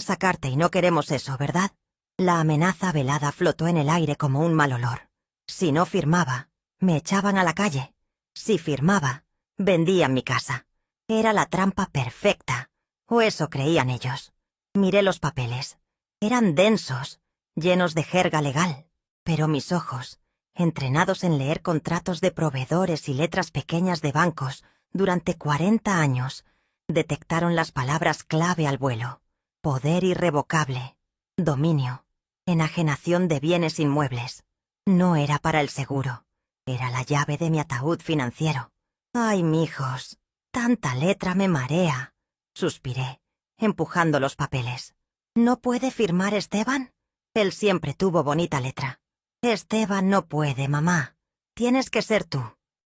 S1: sacarte y no queremos eso, ¿verdad? La amenaza velada flotó en el aire como un mal olor. Si no firmaba, me echaban a la calle. Si firmaba, vendían mi casa. Era la trampa perfecta, o eso creían ellos. Miré los papeles. Eran densos, llenos de jerga legal, pero mis ojos, entrenados en leer contratos de proveedores y letras pequeñas de bancos durante 40 años, detectaron las palabras clave al vuelo: poder irrevocable, dominio, enajenación de bienes inmuebles. No era para el seguro, era la llave de mi ataúd financiero. Ay, mijos, tanta letra me marea, suspiré, empujando los papeles. ¿No puede firmar Esteban? Él siempre tuvo bonita letra. Esteban no puede, mamá. Tienes que ser tú.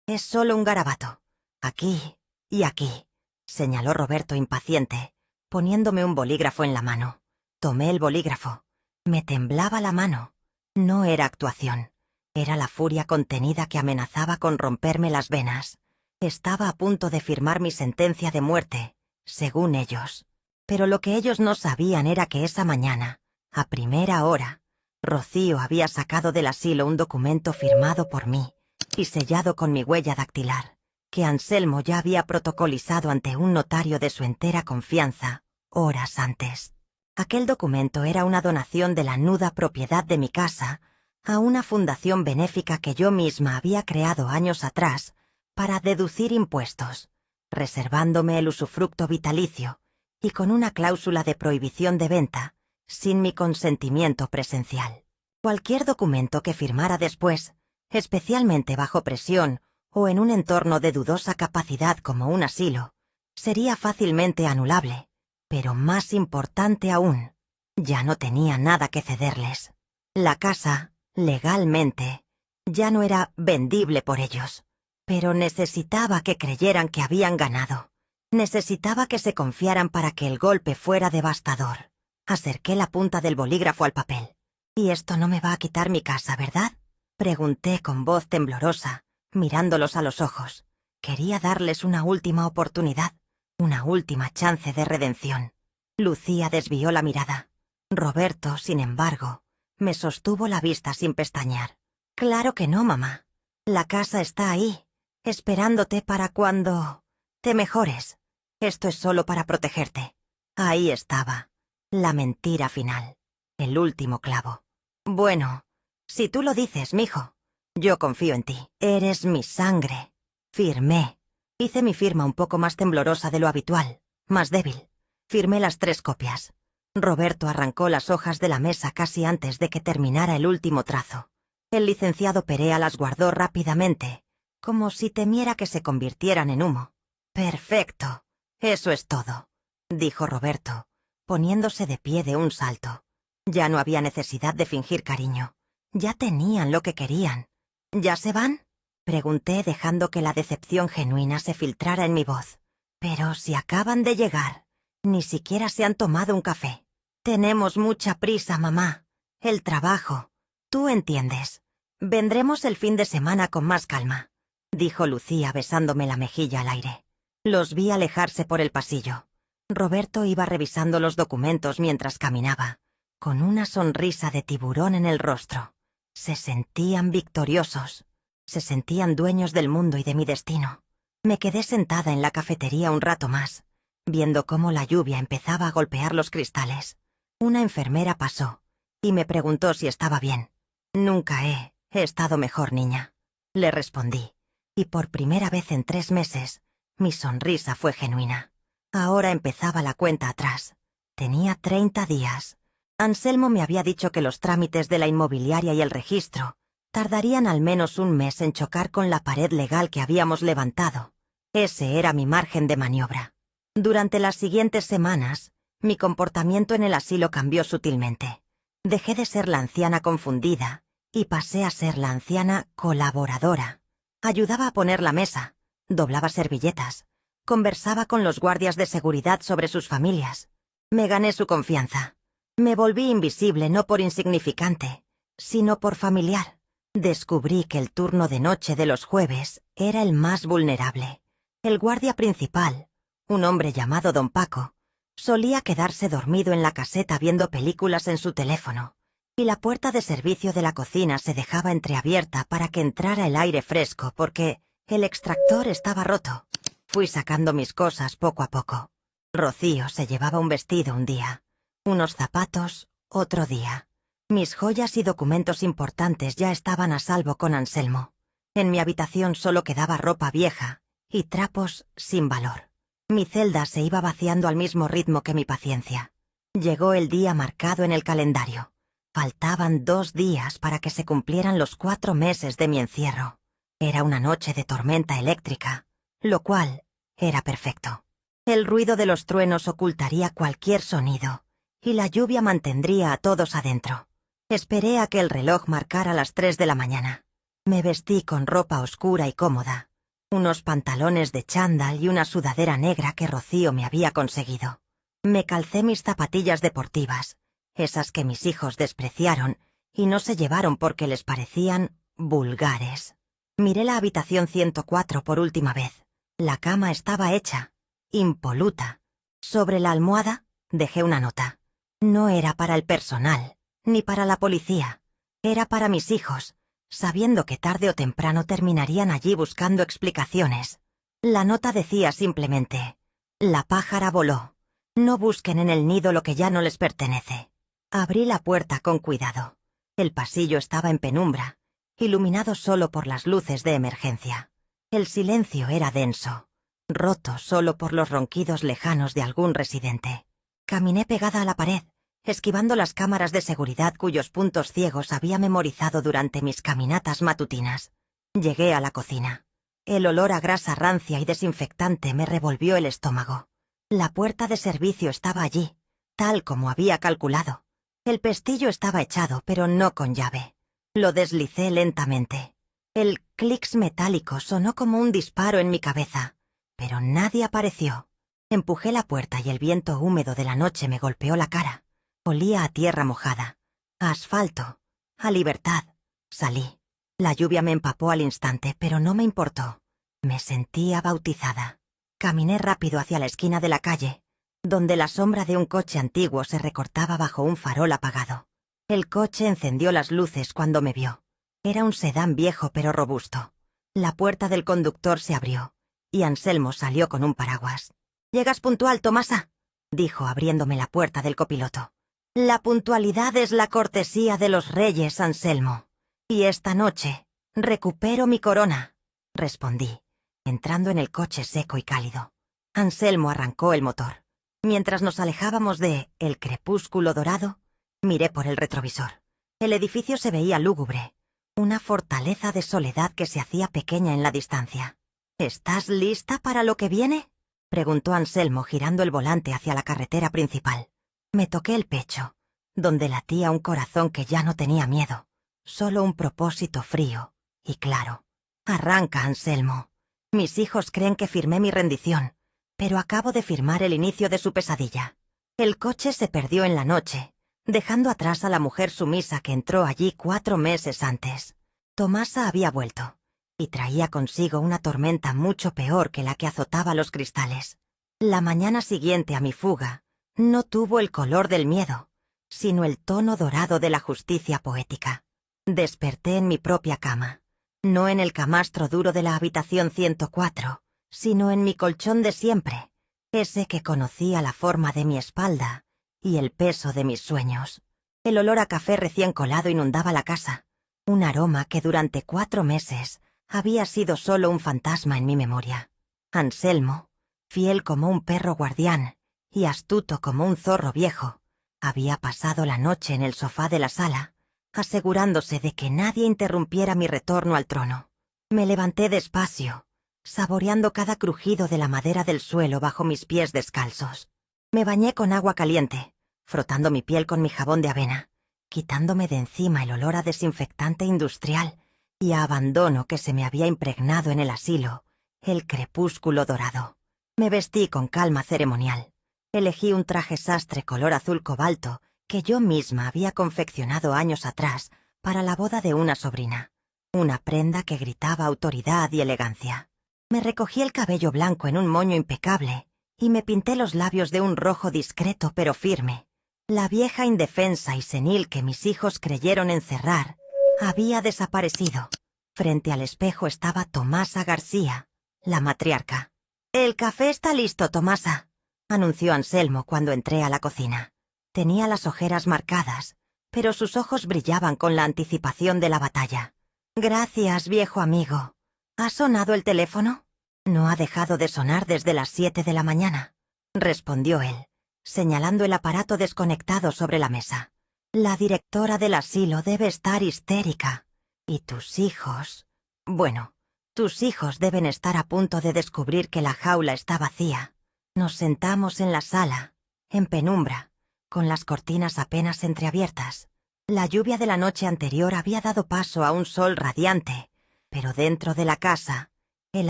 S1: Es solo un garabato. Aquí y aquí, señaló Roberto impaciente, poniéndome un bolígrafo en la mano. Tomé el bolígrafo. Me temblaba la mano. No era actuación. Era la furia contenida que amenazaba con romperme las venas. Estaba a punto de firmar mi sentencia de muerte, según ellos. Pero lo que ellos no sabían era que esa mañana, a primera hora, Rocío había sacado del asilo un documento firmado por mí y sellado con mi huella dactilar, que Anselmo ya había protocolizado ante un notario de su entera confianza, horas antes. Aquel documento era una donación de la nuda propiedad de mi casa a una fundación benéfica que yo misma había creado años atrás para deducir impuestos, reservándome el usufructo vitalicio y con una cláusula de prohibición de venta, sin mi consentimiento presencial. Cualquier documento que firmara después, especialmente bajo presión o en un entorno de dudosa capacidad como un asilo, sería fácilmente anulable, pero más importante aún, ya no tenía nada que cederles. La casa, legalmente, ya no era vendible por ellos, pero necesitaba que creyeran que habían ganado. Necesitaba que se confiaran para que el golpe fuera devastador. Acerqué la punta del bolígrafo al papel. «Y esto no me va a quitar mi casa, ¿verdad?», pregunté con voz temblorosa, mirándolos a los ojos. Quería darles una última oportunidad, una última chance de redención. Lucía desvió la mirada. Roberto, sin embargo, me sostuvo la vista sin pestañear. «Claro que no, mamá. La casa está ahí, esperándote para cuando te mejores. Esto es solo para protegerte». Ahí estaba, la mentira final, el último clavo. «Bueno, si tú lo dices, mijo, yo confío en ti. Eres mi sangre». Firmé. Hice mi firma un poco más temblorosa de lo habitual, más débil. Firmé las 3 copias. Roberto arrancó las hojas de la mesa casi antes de que terminara el último trazo. El licenciado Perea las guardó rápidamente, como si temiera que se convirtieran en humo. «Perfecto. Eso es todo», dijo Roberto, poniéndose de pie de un salto. Ya no había necesidad de fingir cariño. Ya tenían lo que querían. «¿Ya se van?», pregunté dejando que la decepción genuina se filtrara en mi voz. «Pero si acaban de llegar, ni siquiera se han tomado un café». «Tenemos mucha prisa, mamá. El trabajo. Tú entiendes. Vendremos el fin de semana con más calma», dijo Lucía besándome la mejilla al aire. Los vi alejarse por el pasillo. Roberto iba revisando los documentos mientras caminaba, con una sonrisa de tiburón en el rostro. Se sentían victoriosos. Se sentían dueños del mundo y de mi destino. Me quedé sentada en la cafetería un rato más, viendo cómo la lluvia empezaba a golpear los cristales. Una enfermera pasó y me preguntó si estaba bien. «Nunca he estado mejor, niña», le respondí, y por primera vez en 3 meses, mi sonrisa fue genuina. Ahora empezaba la cuenta atrás. Tenía 30 días. Anselmo me había dicho que los trámites de la inmobiliaria y el registro tardarían al menos 1 mes en chocar con la pared legal que habíamos levantado. Ese era mi margen de maniobra. Durante las siguientes semanas, mi comportamiento en el asilo cambió sutilmente. Dejé de ser la anciana confundida y pasé a ser la anciana colaboradora. Ayudaba a poner la mesa, doblaba servilletas, conversaba con los guardias de seguridad sobre sus familias. Me gané su confianza. Me volví invisible no por insignificante, sino por familiar. Descubrí que el turno de noche de los jueves era el más vulnerable. El guardia principal, un hombre llamado Don Paco, solía quedarse dormido en la caseta viendo películas en su teléfono, y la puerta de servicio de la cocina se dejaba entreabierta para que entrara el aire fresco porque el extractor estaba roto. Fui sacando mis cosas poco a poco. Rocío se llevaba un vestido un día, unos zapatos otro día. Mis joyas y documentos importantes ya estaban a salvo con Anselmo. En mi habitación solo quedaba ropa vieja y trapos sin valor. Mi celda se iba vaciando al mismo ritmo que mi paciencia. Llegó el día marcado en el calendario. Faltaban 2 días para que se cumplieran los 4 meses de mi encierro. Era una noche de tormenta eléctrica, lo cual era perfecto. El ruido de los truenos ocultaría cualquier sonido, y la lluvia mantendría a todos adentro. Esperé a que el reloj marcara las 3 de la mañana. Me vestí con ropa oscura y cómoda, unos pantalones de chándal y una sudadera negra que Rocío me había conseguido. Me calcé mis zapatillas deportivas, esas que mis hijos despreciaron y no se llevaron porque les parecían vulgares. Miré la habitación 104 por última vez. La cama estaba hecha, impoluta. Sobre la almohada dejé una nota. No era para el personal, ni para la policía. Era para mis hijos, sabiendo que tarde o temprano terminarían allí buscando explicaciones. La nota decía simplemente: la pájara voló. No busquen en el nido lo que ya no les pertenece. Abrí la puerta con cuidado. El pasillo estaba en penumbra, iluminado solo por las luces de emergencia. El silencio era denso, roto solo por los ronquidos lejanos de algún residente. Caminé pegada a la pared, esquivando las cámaras de seguridad cuyos puntos ciegos había memorizado durante mis caminatas matutinas. Llegué a la cocina. El olor a grasa rancia y desinfectante me revolvió el estómago. La puerta de servicio estaba allí, tal como había calculado. El pestillo estaba echado, pero no con llave. Lo deslicé lentamente. El clics metálico sonó como un disparo en mi cabeza, pero nadie apareció. Empujé la puerta y el viento húmedo de la noche me golpeó la cara. Olía a tierra mojada, a asfalto, a libertad. Salí. La lluvia me empapó al instante, pero no me importó. Me sentía bautizada. Caminé rápido hacia la esquina de la calle, donde la sombra de un coche antiguo se recortaba bajo un farol apagado. El coche encendió las luces cuando me vio. Era un sedán viejo pero robusto. La puerta del conductor se abrió, y Anselmo salió con un paraguas. «Llegas puntual, Tomasa», dijo abriéndome la puerta del copiloto. «La puntualidad es la cortesía de los reyes, Anselmo. Y esta noche recupero mi corona», respondí, entrando en el coche seco y cálido. Anselmo arrancó el motor. Mientras nos alejábamos de El crepúsculo dorado, miré por el retrovisor. El edificio se veía lúgubre, una fortaleza de soledad que se hacía pequeña en la distancia. «¿Estás lista para lo que viene?», preguntó Anselmo girando el volante hacia la carretera principal. Me toqué el pecho, donde latía un corazón que ya no tenía miedo, solo un propósito frío y claro. «Arranca, Anselmo. Mis hijos creen que firmé mi rendición, pero acabo de firmar el inicio de su pesadilla». El coche se perdió en la noche, dejando atrás a la mujer sumisa que entró allí 4 meses antes. Tomasa había vuelto, y traía consigo una tormenta mucho peor que la que azotaba los cristales. La mañana siguiente a mi fuga no tuvo el color del miedo, sino el tono dorado de la justicia poética. Desperté en mi propia cama, no en el camastro duro de la habitación 104, sino en mi colchón de siempre, ese que conocía la forma de mi espalda y el peso de mis sueños. El olor a café recién colado inundaba la casa, un aroma que durante 4 meses había sido solo un fantasma en mi memoria. Anselmo, fiel como un perro guardián y astuto como un zorro viejo, había pasado la noche en el sofá de la sala, asegurándose de que nadie interrumpiera mi retorno al trono. Me levanté despacio, saboreando cada crujido de la madera del suelo bajo mis pies descalzos. Me bañé con agua caliente, frotando mi piel con mi jabón de avena, quitándome de encima el olor a desinfectante industrial y a abandono que se me había impregnado en el asilo, el crepúsculo dorado. Me vestí con calma ceremonial. Elegí un traje sastre color azul cobalto que yo misma había confeccionado años atrás para la boda de una sobrina. Una prenda que gritaba autoridad y elegancia. Me recogí el cabello blanco en un moño impecable y me pinté los labios de un rojo discreto pero firme. La vieja indefensa y senil que mis hijos creyeron encerrar había desaparecido. Frente al espejo estaba Tomasa García, la matriarca. «El café está listo, Tomasa», anunció Anselmo cuando entré a la cocina. Tenía las ojeras marcadas, pero sus ojos brillaban con la anticipación de la batalla. «Gracias, viejo amigo. ¿Ha sonado el teléfono?» «No ha dejado de sonar desde las 7 de la mañana», respondió él, señalando el aparato desconectado sobre la mesa. «La directora del asilo debe estar histérica. Y tus hijos... Bueno, tus hijos deben estar a punto de descubrir que la jaula está vacía». Nos sentamos en la sala, en penumbra, con las cortinas apenas entreabiertas. La lluvia de la noche anterior había dado paso a un sol radiante, pero dentro de la casa, el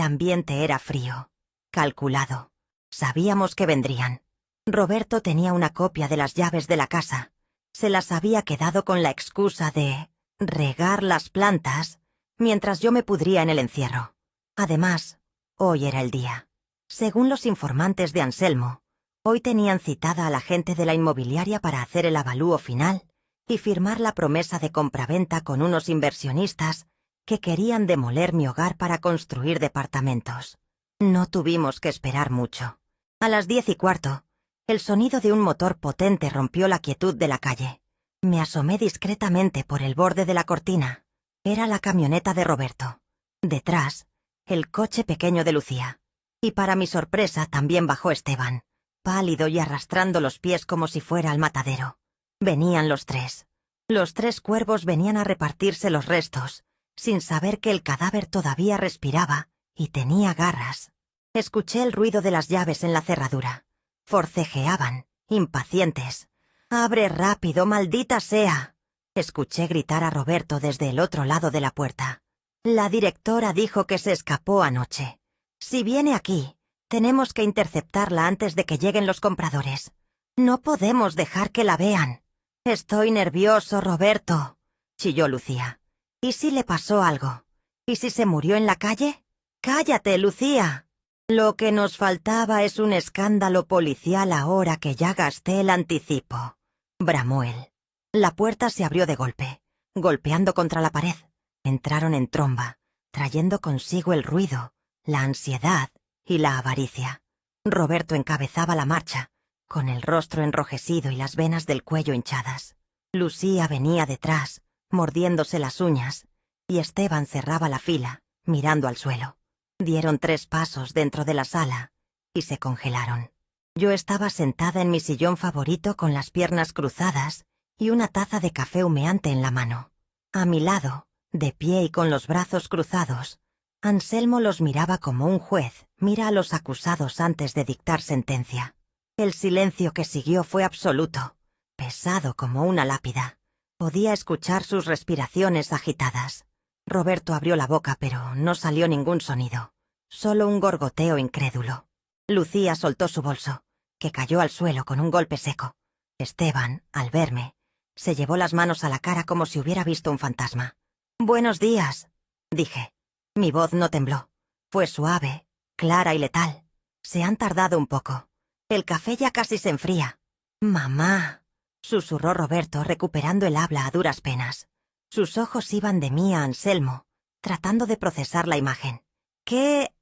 S1: ambiente era frío, calculado. Sabíamos que vendrían. Roberto tenía una copia de las llaves de la casa. Se las había quedado con la excusa de regar las plantas mientras yo me pudría en el encierro. Además, hoy era el día. Según los informantes de Anselmo, hoy tenían citada a la gente de la inmobiliaria para hacer el avalúo final y firmar la promesa de compraventa con unos inversionistas que querían demoler mi hogar para construir departamentos. No tuvimos que esperar mucho. A las 10:15, el sonido de un motor potente rompió la quietud de la calle. Me asomé discretamente por el borde de la cortina. Era la camioneta de Roberto. Detrás, el coche pequeño de Lucía. Y para mi sorpresa también bajó Esteban, pálido y arrastrando los pies como si fuera al matadero. Venían los tres. Los tres cuervos venían a repartirse los restos, sin saber que el cadáver todavía respiraba y tenía garras. Escuché el ruido de las llaves en la cerradura. Forcejeaban, impacientes. «¡Abre rápido, maldita sea!», escuché gritar a Roberto desde el otro lado de la puerta. «La directora dijo que se escapó anoche. Si viene aquí, tenemos que interceptarla antes de que lleguen los compradores. No podemos dejar que la vean». «Estoy nervioso, Roberto», chilló Lucía. «¿Y si le pasó algo? ¿Y si se murió en la calle?» «Cállate, Lucía. Lo que nos faltaba es un escándalo policial ahora que ya gasté el anticipo», bramó él. La puerta se abrió de golpe, golpeando contra la pared. Entraron en tromba, trayendo consigo el ruido, la ansiedad y la avaricia. Roberto encabezaba la marcha, con el rostro enrojecido y las venas del cuello hinchadas. Lucía venía detrás, mordiéndose las uñas, y Esteban cerraba la fila, mirando al suelo. Dieron 3 pasos dentro de la sala y se congelaron. Yo estaba sentada en mi sillón favorito con las piernas cruzadas y una taza de café humeante en la mano. A mi lado, de pie y con los brazos cruzados, Anselmo los miraba como un juez mira a los acusados antes de dictar sentencia. El silencio que siguió fue absoluto, pesado como una lápida. Podía escuchar sus respiraciones agitadas. Roberto abrió la boca, pero no salió ningún sonido, solo un gorgoteo incrédulo. Lucía soltó su bolso, que cayó al suelo con un golpe seco. Esteban, al verme, se llevó las manos a la cara como si hubiera visto un fantasma. «Buenos días», dije. Mi voz no tembló. Fue suave, clara y letal. «Se han tardado un poco. El café ya casi se enfría». «Mamá», susurró Roberto, recuperando el habla a duras penas. Sus ojos iban de mí a Anselmo, tratando de procesar la imagen. «¿Qué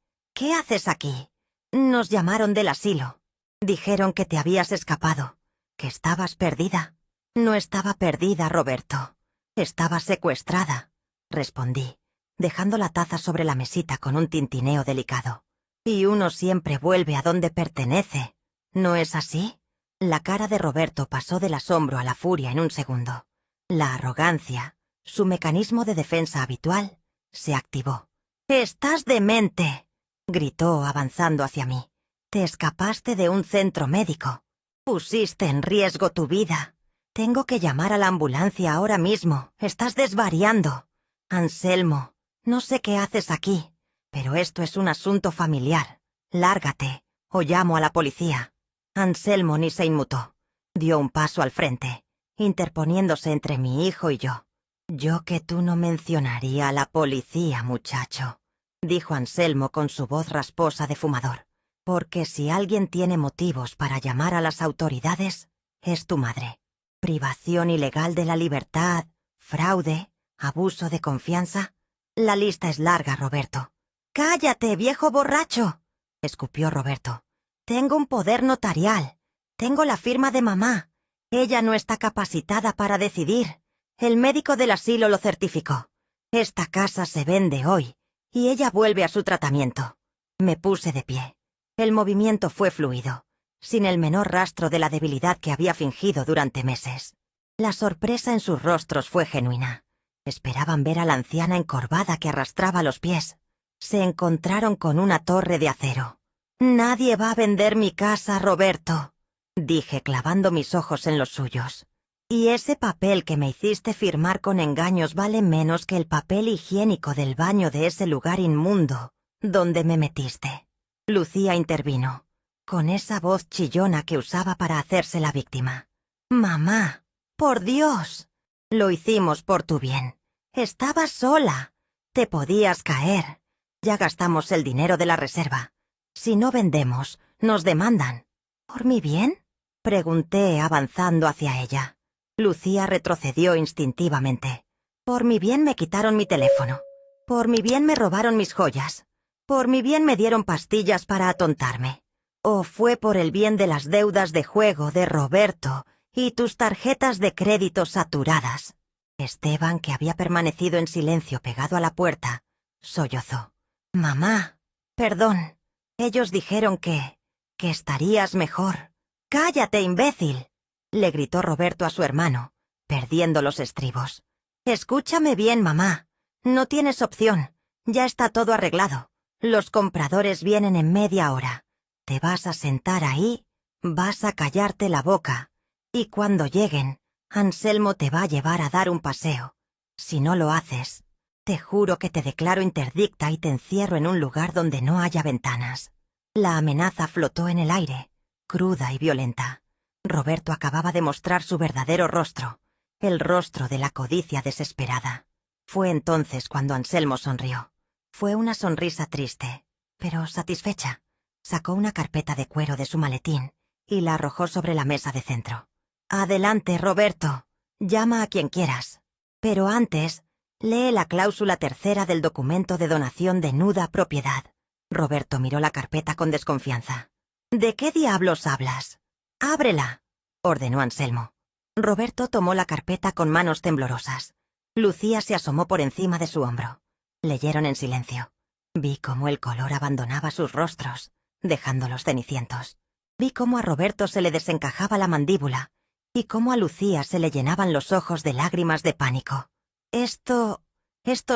S1: haces aquí?» «Nos llamaron del asilo. Dijeron que te habías escapado, que estabas perdida». «No estaba perdida, Roberto. Estaba secuestrada», respondí, dejando la taza sobre la mesita con un tintineo delicado. «Y uno siempre vuelve a donde pertenece, ¿no es así?» La cara de Roberto pasó del asombro a la furia en un segundo. La arrogancia, su mecanismo de defensa habitual, se activó. «¡Estás demente!», gritó avanzando hacia mí. Te escapaste de un centro médico. Pusiste en riesgo tu vida. Tengo que llamar a la ambulancia ahora mismo. Estás desvariando. Anselmo, no sé qué haces aquí, pero esto es un asunto familiar. Lárgate, o llamo a la policía. Anselmo ni se inmutó. Dio un paso al frente, interponiéndose entre mi hijo y yo. Yo que tú no mencionaría a la policía, muchacho, dijo Anselmo con su voz rasposa de fumador. Porque si alguien tiene motivos para llamar a las autoridades, es tu madre. Privación ilegal de la libertad, fraude, abuso de confianza. La lista es larga, Roberto. ¡Cállate, viejo borracho!, escupió Roberto. Tengo un poder notarial. Tengo la firma de mamá. Ella no está capacitada para decidir. El médico del asilo lo certificó. Esta casa se vende hoy, y ella vuelve a su tratamiento. Me puse de pie. El movimiento fue fluido, sin el menor rastro de la debilidad que había fingido durante meses. La sorpresa en sus rostros fue genuina. Esperaban ver a la anciana encorvada que arrastraba los pies. Se encontraron con una torre de acero. «Nadie va a vender mi casa, Roberto», dije clavando mis ojos en los suyos. «Y ese papel que me hiciste firmar con engaños vale menos que el papel higiénico del baño de ese lugar inmundo donde me metiste». Lucía intervino, con esa voz chillona que usaba para hacerse la víctima. «Mamá, por Dios, lo hicimos por tu bien. Estabas sola. Te podías caer. Ya gastamos el dinero de la reserva. Si no vendemos, nos demandan». «¿Por mi bien?», pregunté avanzando hacia ella. Lucía retrocedió instintivamente. «Por mi bien me quitaron mi teléfono. Por mi bien me robaron mis joyas. Por mi bien me dieron pastillas para atontarme. ¿O fue por el bien de las deudas de juego de Roberto y tus tarjetas de crédito saturadas?» Esteban, que había permanecido en silencio pegado a la puerta, sollozó. «Mamá, perdón. Ellos dijeron que estarías mejor». «¡Cállate, imbécil!», le gritó Roberto a su hermano, perdiendo los estribos. «Escúchame bien, mamá. No tienes opción. Ya está todo arreglado. Los compradores vienen en media hora. Te vas a sentar ahí, vas a callarte la boca, y cuando lleguen, Anselmo te va a llevar a dar un paseo. Si no lo haces, te juro que te declaro interdicta y te encierro en un lugar donde no haya ventanas». La amenaza flotó en el aire, cruda y violenta. Roberto acababa de mostrar su verdadero rostro, el rostro de la codicia desesperada. Fue entonces cuando Anselmo sonrió. Fue una sonrisa triste, pero satisfecha. Sacó una carpeta de cuero de su maletín y la arrojó sobre la mesa de centro. «Adelante, Roberto. Llama a quien quieras. Pero antes, lee la cláusula tercera del documento de donación de nuda propiedad». Roberto miró la carpeta con desconfianza. «¿De qué diablos hablas? Ábrela», ordenó Anselmo. Roberto tomó la carpeta con manos temblorosas. Lucía se asomó por encima de su hombro. Leyeron en silencio. Vi cómo el color abandonaba sus rostros, dejándolos cenicientos. Vi cómo a Roberto se le desencajaba la mandíbula y cómo a Lucía se le llenaban los ojos de lágrimas de pánico. Esto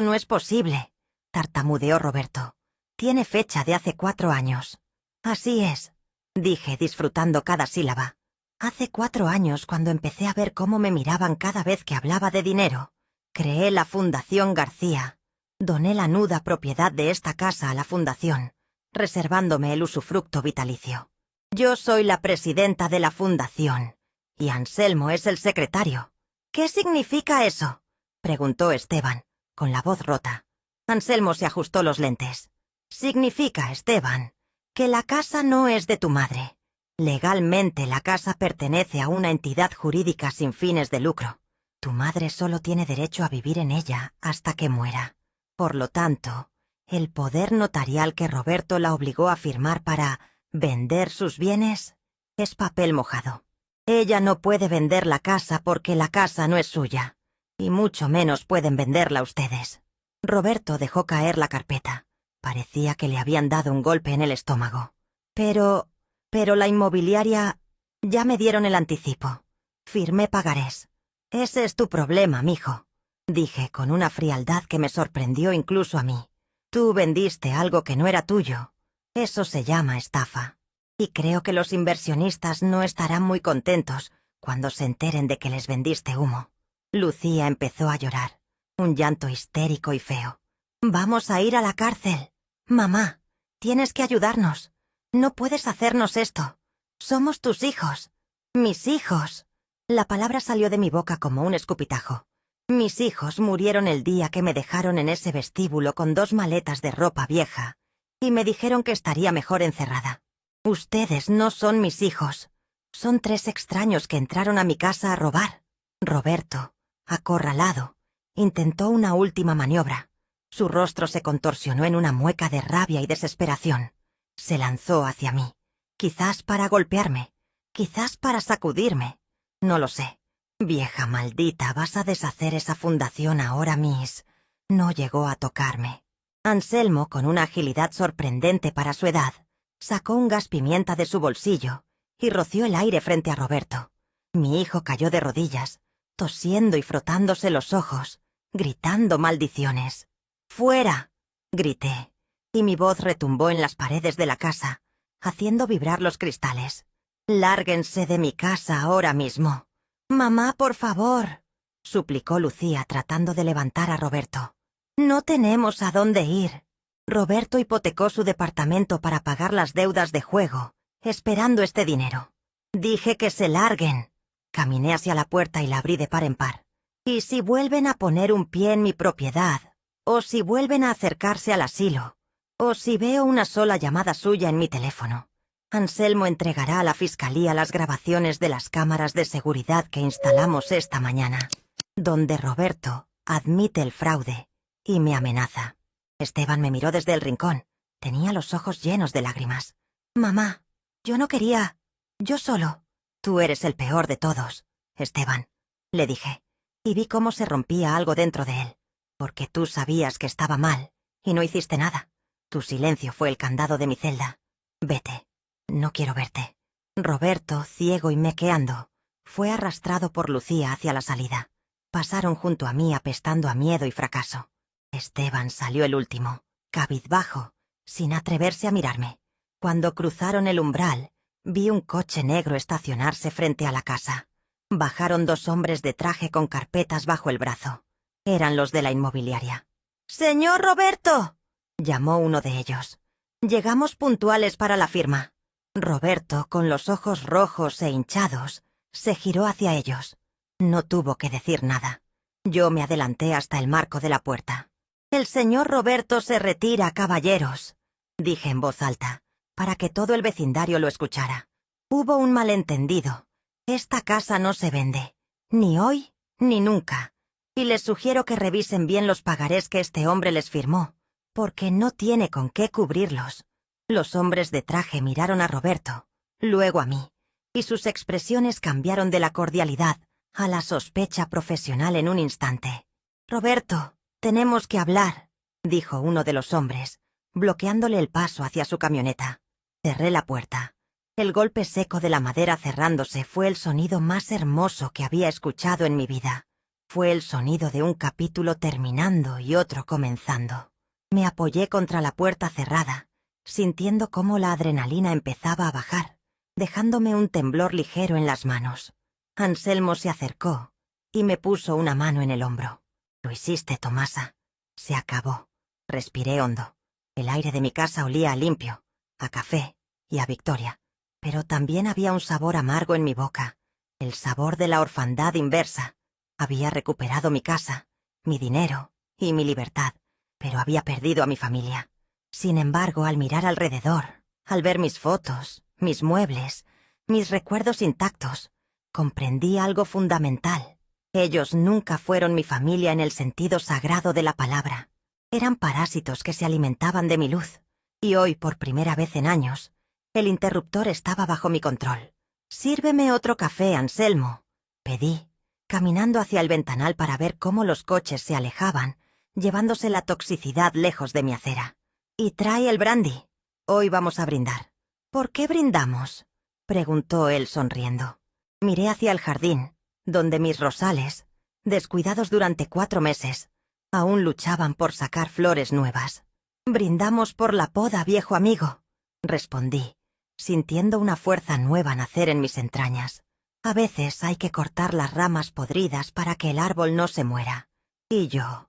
S1: no es posible», tartamudeó Roberto. «Tiene fecha de hace 4 años». «Así es», dije disfrutando cada sílaba. «Hace 4 años, cuando empecé a ver cómo me miraban cada vez que hablaba de dinero, creé la Fundación García. Doné la nuda propiedad de esta casa a la fundación, reservándome el usufructo vitalicio. Yo soy la presidenta de la fundación, y Anselmo es el secretario». «¿Qué significa eso?», preguntó Esteban, con la voz rota. Anselmo se ajustó los lentes. «Significa, Esteban, que la casa no es de tu madre. Legalmente la casa pertenece a una entidad jurídica sin fines de lucro. Tu madre solo tiene derecho a vivir en ella hasta que muera. Por lo tanto, el poder notarial que Roberto la obligó a firmar para vender sus bienes es papel mojado. Ella no puede vender la casa porque la casa no es suya, y mucho menos pueden venderla ustedes». Roberto dejó caer la carpeta. Parecía que le habían dado un golpe en el estómago. Pero la inmobiliaria... Ya me dieron el anticipo. Firmé pagarés. «Ese es tu problema, mijo», dije con una frialdad que me sorprendió incluso a mí. «Tú vendiste algo que no era tuyo, Eso se llama estafa. Y creo que los inversionistas no estarán muy contentos cuando se enteren de que les vendiste humo. Lucía empezó a llorar, un llanto histérico y feo. Vamos a ir a la cárcel. Mamá, tienes que ayudarnos. No puedes hacernos esto. Somos tus hijos. Mis hijos. La palabra salió de mi boca como un escupitajo. Mis hijos murieron el día que me dejaron en ese vestíbulo con 2 maletas de ropa vieja, y me dijeron que estaría mejor encerrada. Ustedes no son mis hijos. Son 3 extraños que entraron a mi casa a robar. Roberto, acorralado, intentó una última maniobra. Su rostro se contorsionó en una mueca de rabia y desesperación. Se lanzó hacia mí, quizás para golpearme, quizás para sacudirme. No lo sé. Vieja maldita, vas a deshacer esa fundación ahora, Miss. No llegó a tocarme. Anselmo, con una agilidad sorprendente para su edad, sacó un gas pimienta de su bolsillo y roció el aire frente a Roberto. Mi hijo cayó de rodillas, tosiendo y frotándose los ojos, gritando maldiciones. ¡Fuera!, grité, y mi voz retumbó en las paredes de la casa, haciendo vibrar los cristales. «Lárguense de mi casa ahora mismo». «Mamá, por favor», suplicó Lucía tratando de levantar a Roberto. «No tenemos a dónde ir». Roberto hipotecó su departamento para pagar las deudas de juego, esperando este dinero. «Dije que se larguen». Caminé hacia la puerta y la abrí de par en par. «Y si vuelven a poner un pie en mi propiedad, o si vuelven a acercarse al asilo, o si veo una sola llamada suya en mi teléfono, Anselmo entregará a la fiscalía las grabaciones de las cámaras de seguridad que instalamos esta mañana, donde Roberto admite el fraude y me amenaza». Esteban me miró desde el rincón. Tenía los ojos llenos de lágrimas. «Mamá, yo no quería. Yo solo». «Tú eres el peor de todos, Esteban», le dije, y vi cómo se rompía algo dentro de él. «Porque tú sabías que estaba mal y no hiciste nada. Tu silencio fue el candado de mi celda. Vete. No quiero verte». Roberto, ciego y mequeando, fue arrastrado por Lucía hacia la salida. Pasaron junto a mí apestando a miedo y fracaso. Esteban salió el último, cabizbajo, sin atreverse a mirarme. Cuando cruzaron el umbral, vi un coche negro estacionarse frente a la casa. Bajaron 2 hombres de traje con carpetas bajo el brazo. Eran los de la inmobiliaria. «¡Señor Roberto!», llamó uno de ellos. «Llegamos puntuales para la firma». Roberto, con los ojos rojos e hinchados, se giró hacia ellos. No tuvo que decir nada. Yo me adelanté hasta el marco de la puerta. «El señor Roberto se retira, caballeros», dije en voz alta, para que todo el vecindario lo escuchara. «Hubo un malentendido. Esta casa no se vende, ni hoy ni nunca, y les sugiero que revisen bien los pagarés que este hombre les firmó, porque no tiene con qué cubrirlos». Los hombres de traje miraron a Roberto, luego a mí, y sus expresiones cambiaron de la cordialidad a la sospecha profesional en un instante. «Roberto, tenemos que hablar», dijo uno de los hombres, bloqueándole el paso hacia su camioneta. Cerré la puerta. El golpe seco de la madera cerrándose fue el sonido más hermoso que había escuchado en mi vida. Fue el sonido de un capítulo terminando y otro comenzando. Me apoyé contra la puerta cerrada, sintiendo cómo la adrenalina empezaba a bajar, dejándome un temblor ligero en las manos. Anselmo se acercó y me puso una mano en el hombro. «Lo hiciste, Tomasa. Se acabó». Respiré hondo. El aire de mi casa olía a limpio, a café y a victoria, pero también había un sabor amargo en mi boca, el sabor de la orfandad inversa. Había recuperado mi casa, mi dinero y mi libertad, pero había perdido a mi familia. Sin embargo, al mirar alrededor, al ver mis fotos, mis muebles, mis recuerdos intactos, comprendí algo fundamental. Ellos nunca fueron mi familia en el sentido sagrado de la palabra. Eran parásitos que se alimentaban de mi luz, y hoy, por primera vez en años, el interruptor estaba bajo mi control. «Sírveme otro café, Anselmo», pedí, caminando hacia el ventanal para ver cómo los coches se alejaban, llevándose la toxicidad lejos de mi acera. «Y trae el brandy. Hoy vamos a brindar». «¿Por qué brindamos?», preguntó él sonriendo. Miré hacia el jardín, donde mis rosales, descuidados durante 4 meses, aún luchaban por sacar flores nuevas. «Brindamos por la poda, viejo amigo». respondí, sintiendo una fuerza nueva nacer en mis entrañas. A veces hay que cortar las ramas podridas para que el árbol no se muera. Y yo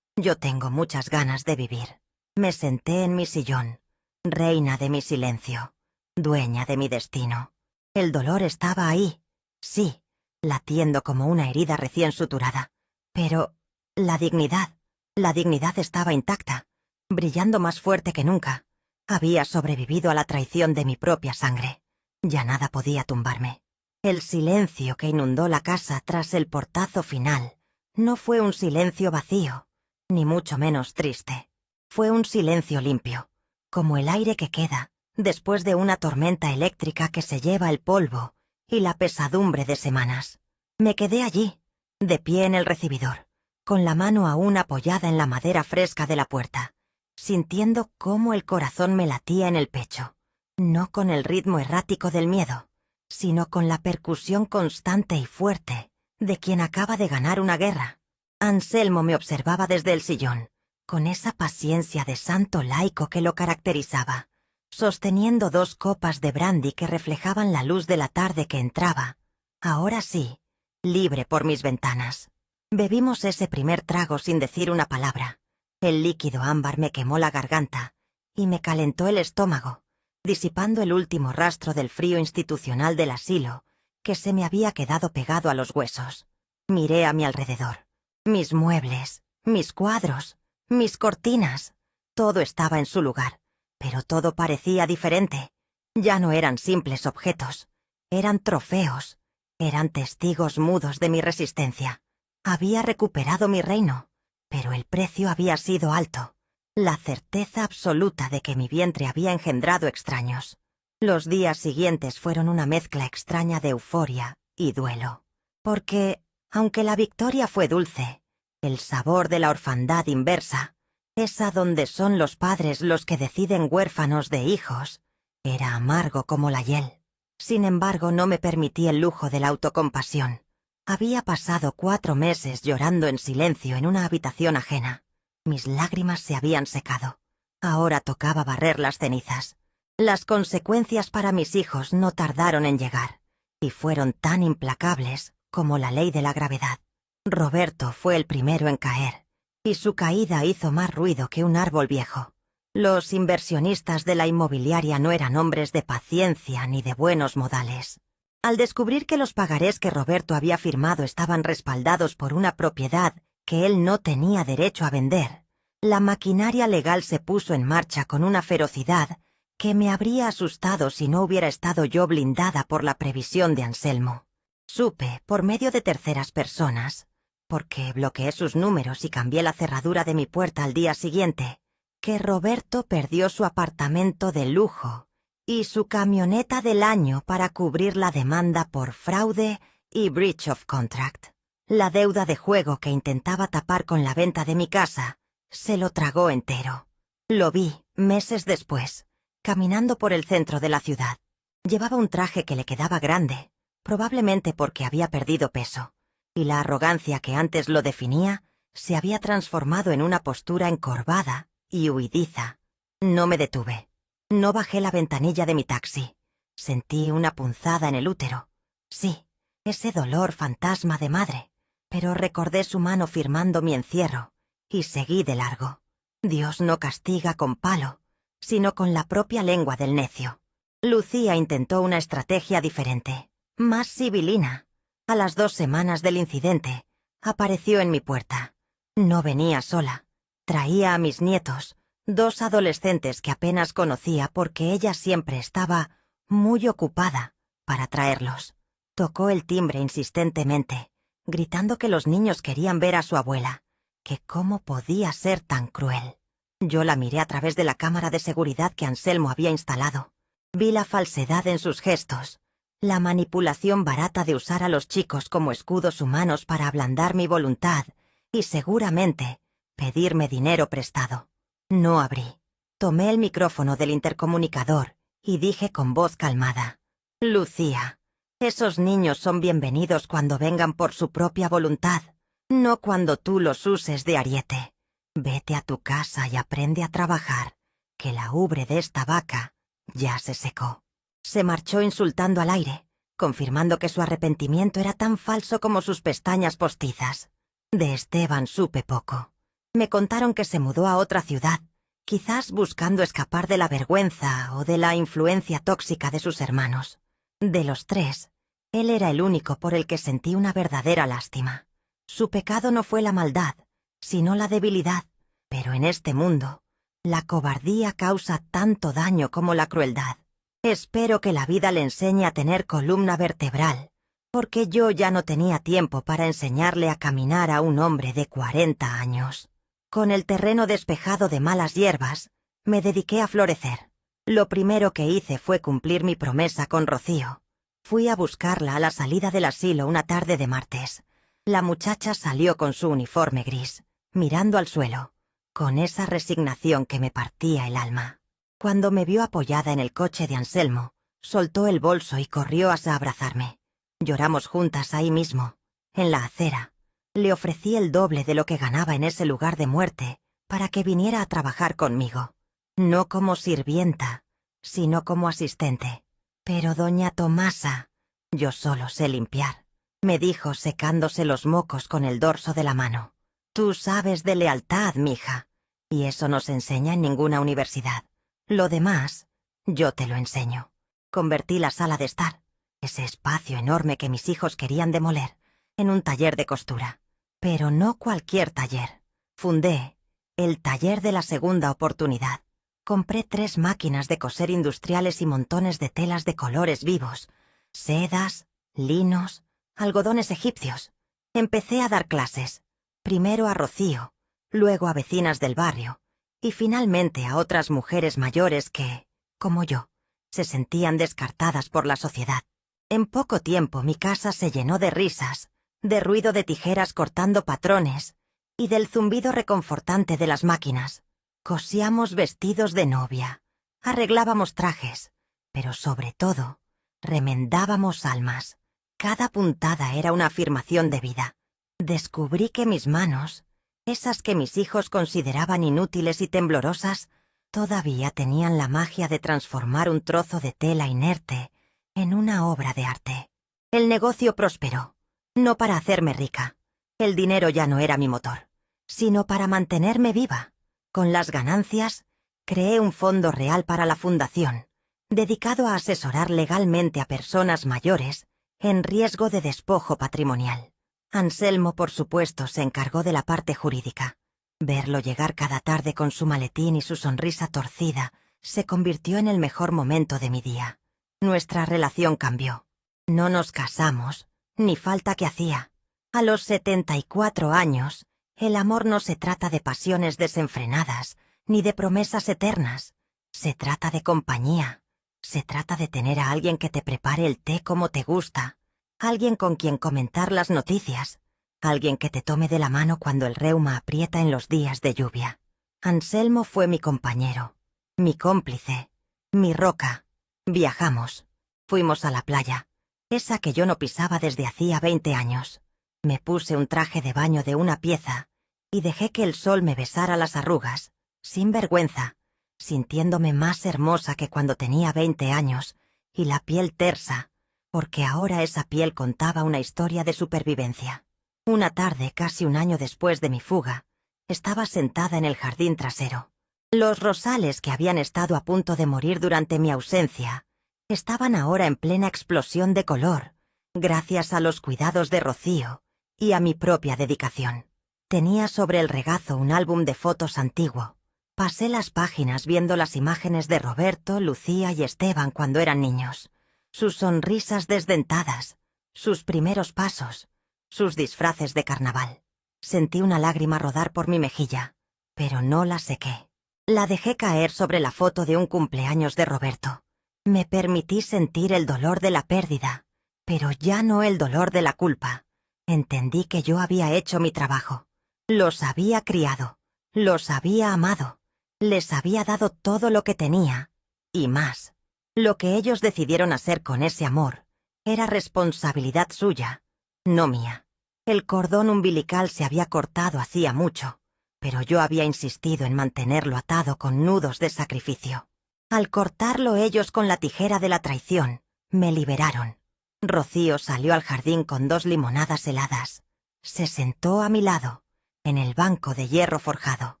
S1: tengo muchas ganas de vivir. Me senté en mi sillón, reina de mi silencio, dueña de mi destino. El dolor estaba ahí, sí, latiendo como una herida recién suturada. Pero la dignidad estaba intacta, brillando más fuerte que nunca. Había sobrevivido a la traición de mi propia sangre. Ya nada podía tumbarme. El silencio que inundó la casa tras el portazo final no fue un silencio vacío, ni mucho menos triste. Fue un silencio limpio, como el aire que queda después de una tormenta eléctrica que se lleva el polvo y la pesadumbre de semanas. Me quedé allí, de pie en el recibidor, con la mano aún apoyada en la madera fresca de la puerta, sintiendo cómo el corazón me latía en el pecho, no con el ritmo errático del miedo, sino con la percusión constante y fuerte de quien acaba de ganar una guerra. Anselmo me observaba desde el sillón, con esa paciencia de santo laico que lo caracterizaba, sosteniendo 2 copas de brandy que reflejaban la luz de la tarde que entraba, ahora sí, libre por mis ventanas. Bebimos ese primer trago sin decir una palabra. El líquido ámbar me quemó la garganta y me calentó el estómago, disipando el último rastro del frío institucional del asilo que se me había quedado pegado a los huesos. Miré a mi alrededor. Mis muebles, mis cuadros, mis cortinas, todo estaba en su lugar, pero todo parecía diferente. Ya no eran simples objetos, eran trofeos, eran testigos mudos de mi resistencia. Había recuperado mi reino, pero el precio había sido alto. La certeza absoluta de que mi vientre había engendrado extraños. Los días siguientes fueron una mezcla extraña de euforia y duelo. Porque, aunque la victoria fue dulce, el sabor de la orfandad inversa, esa donde son los padres los que deciden huérfanos de hijos, era amargo como la hiel. Sin embargo, no me permití el lujo de la autocompasión. Había pasado 4 meses llorando en silencio en una habitación ajena. Mis lágrimas se habían secado. Ahora tocaba barrer las cenizas. Las consecuencias para mis hijos no tardaron en llegar, y fueron tan implacables como la ley de la gravedad. Roberto fue el primero en caer, y su caída hizo más ruido que un árbol viejo. Los inversionistas de la inmobiliaria no eran hombres de paciencia ni de buenos modales. Al descubrir que los pagarés que Roberto había firmado estaban respaldados por una propiedad que él no tenía derecho a vender, la maquinaria legal se puso en marcha con una ferocidad que me habría asustado si no hubiera estado yo blindada por la previsión de Anselmo. Supe, por medio de terceras personas, porque bloqueé sus números y cambié la cerradura de mi puerta al día siguiente, que Roberto perdió su apartamento de lujo y su camioneta del año para cubrir la demanda por fraude y breach of contract. La deuda de juego que intentaba tapar con la venta de mi casa se lo tragó entero. Lo vi, meses después, caminando por el centro de la ciudad. Llevaba un traje que le quedaba grande, probablemente porque había perdido peso, y la arrogancia que antes lo definía se había transformado en una postura encorvada y huidiza. No me detuve. No bajé la ventanilla de mi taxi. Sentí una punzada en el útero. Sí, ese dolor fantasma de madre. Pero recordé su mano firmando mi encierro, y seguí de largo. Dios no castiga con palo, sino con la propia lengua del necio. Lucía intentó una estrategia diferente, más sibilina. A las 2 semanas del incidente, apareció en mi puerta. No venía sola. Traía a mis nietos, 2 adolescentes que apenas conocía porque ella siempre estaba muy ocupada para traerlos. Tocó el timbre insistentemente, gritando que los niños querían ver a su abuela, que cómo podía ser tan cruel. Yo la miré a través de la cámara de seguridad que Anselmo había instalado. Vi la falsedad en sus gestos, la manipulación barata de usar a los chicos como escudos humanos para ablandar mi voluntad y seguramente pedirme dinero prestado. No abrí. Tomé el micrófono del intercomunicador y dije con voz calmada: Lucía, esos niños son bienvenidos cuando vengan por su propia voluntad, no cuando tú los uses de ariete. Vete a tu casa y aprende a trabajar, que la ubre de esta vaca ya se secó. Se marchó insultando al aire, confirmando que su arrepentimiento era tan falso como sus pestañas postizas. De Esteban supe poco. Me contaron que se mudó a otra ciudad, quizás buscando escapar de la vergüenza o de la influencia tóxica de sus hermanos. De los tres, él era el único por el que sentí una verdadera lástima. Su pecado no fue la maldad, sino la debilidad, pero en este mundo, la cobardía causa tanto daño como la crueldad. Espero que la vida le enseñe a tener columna vertebral, porque yo ya no tenía tiempo para enseñarle a caminar a un hombre de 40 años. Con el terreno despejado de malas hierbas, me dediqué a florecer. Lo primero que hice fue cumplir mi promesa con Rocío. Fui a buscarla a la salida del asilo una tarde de martes. La muchacha salió con su uniforme gris, mirando al suelo, con esa resignación que me partía el alma. Cuando me vio apoyada en el coche de Anselmo, soltó el bolso y corrió a abrazarme. Lloramos juntas ahí mismo, en la acera. Le ofrecí el doble de lo que ganaba en ese lugar de muerte para que viniera a trabajar conmigo. No como sirvienta, sino como asistente. Pero doña Tomasa, yo solo sé limpiar, me dijo secándose los mocos con el dorso de la mano. Tú sabes de lealtad, mija, y eso no se enseña en ninguna universidad. Lo demás, yo te lo enseño. Convertí la sala de estar, ese espacio enorme que mis hijos querían demoler, en un taller de costura. Pero no cualquier taller. Fundé el taller de la segunda oportunidad. Compré 3 máquinas de coser industriales y montones de telas de colores vivos, sedas, linos, algodones egipcios. Empecé a dar clases, primero a Rocío, luego a vecinas del barrio, y finalmente a otras mujeres mayores que, como yo, se sentían descartadas por la sociedad. En poco tiempo mi casa se llenó de risas, de ruido de tijeras cortando patrones y del zumbido reconfortante de las máquinas. Cosíamos vestidos de novia, arreglábamos trajes, pero sobre todo, remendábamos almas. Cada puntada era una afirmación de vida. Descubrí que mis manos, esas que mis hijos consideraban inútiles y temblorosas, todavía tenían la magia de transformar un trozo de tela inerte en una obra de arte. El negocio prosperó, no para hacerme rica. El dinero ya no era mi motor, sino para mantenerme viva. Con las ganancias, creé un fondo real para la fundación, dedicado a asesorar legalmente a personas mayores en riesgo de despojo patrimonial. Anselmo, por supuesto, se encargó de la parte jurídica. Verlo llegar cada tarde con su maletín y su sonrisa torcida se convirtió en el mejor momento de mi día. Nuestra relación cambió. No nos casamos, ni falta que hacía. A los 74 años, el amor no se trata de pasiones desenfrenadas, ni de promesas eternas. Se trata de compañía. Se trata de tener a alguien que te prepare el té como te gusta, alguien con quien comentar las noticias, alguien que te tome de la mano cuando el reuma aprieta en los días de lluvia. Anselmo fue mi compañero, mi cómplice, mi roca. Viajamos. Fuimos a la playa, esa que yo no pisaba desde hacía 20 años. Me puse un traje de baño de una pieza y dejé que el sol me besara las arrugas, sin vergüenza, sintiéndome más hermosa que cuando tenía 20 años, y la piel tersa, porque ahora esa piel contaba una historia de supervivencia. Una tarde, casi un año después de mi fuga, estaba sentada en el jardín trasero. Los rosales que habían estado a punto de morir durante mi ausencia estaban ahora en plena explosión de color, gracias a los cuidados de Rocío y a mi propia dedicación. Tenía sobre el regazo un álbum de fotos antiguo. Pasé las páginas viendo las imágenes de Roberto, Lucía y Esteban cuando eran niños. Sus sonrisas desdentadas, sus primeros pasos, sus disfraces de carnaval. Sentí una lágrima rodar por mi mejilla, pero no la sequé. La dejé caer sobre la foto de un cumpleaños de Roberto. Me permití sentir el dolor de la pérdida, pero ya no el dolor de la culpa. Entendí que yo había hecho mi trabajo. Los había criado, los había amado, les había dado todo lo que tenía, y más. Lo que ellos decidieron hacer con ese amor era responsabilidad suya, no mía. El cordón umbilical se había cortado hacía mucho, pero yo había insistido en mantenerlo atado con nudos de sacrificio. Al cortarlo ellos con la tijera de la traición, me liberaron. Rocío salió al jardín con 2 limonadas heladas. Se sentó a mi lado, en el banco de hierro forjado.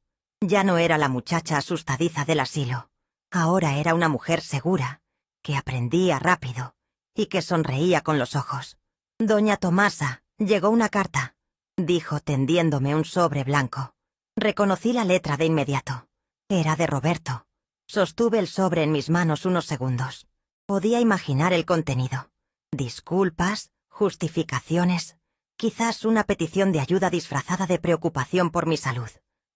S1: Ya no era la muchacha asustadiza del asilo. Ahora era una mujer segura, que aprendía rápido y que sonreía con los ojos. «Doña Tomasa, llegó una carta», dijo tendiéndome un sobre blanco. Reconocí la letra de inmediato. Era de Roberto. Sostuve el sobre en mis manos unos segundos. Podía imaginar el contenido. Disculpas, justificaciones, quizás una petición de ayuda disfrazada de preocupación por mi salud.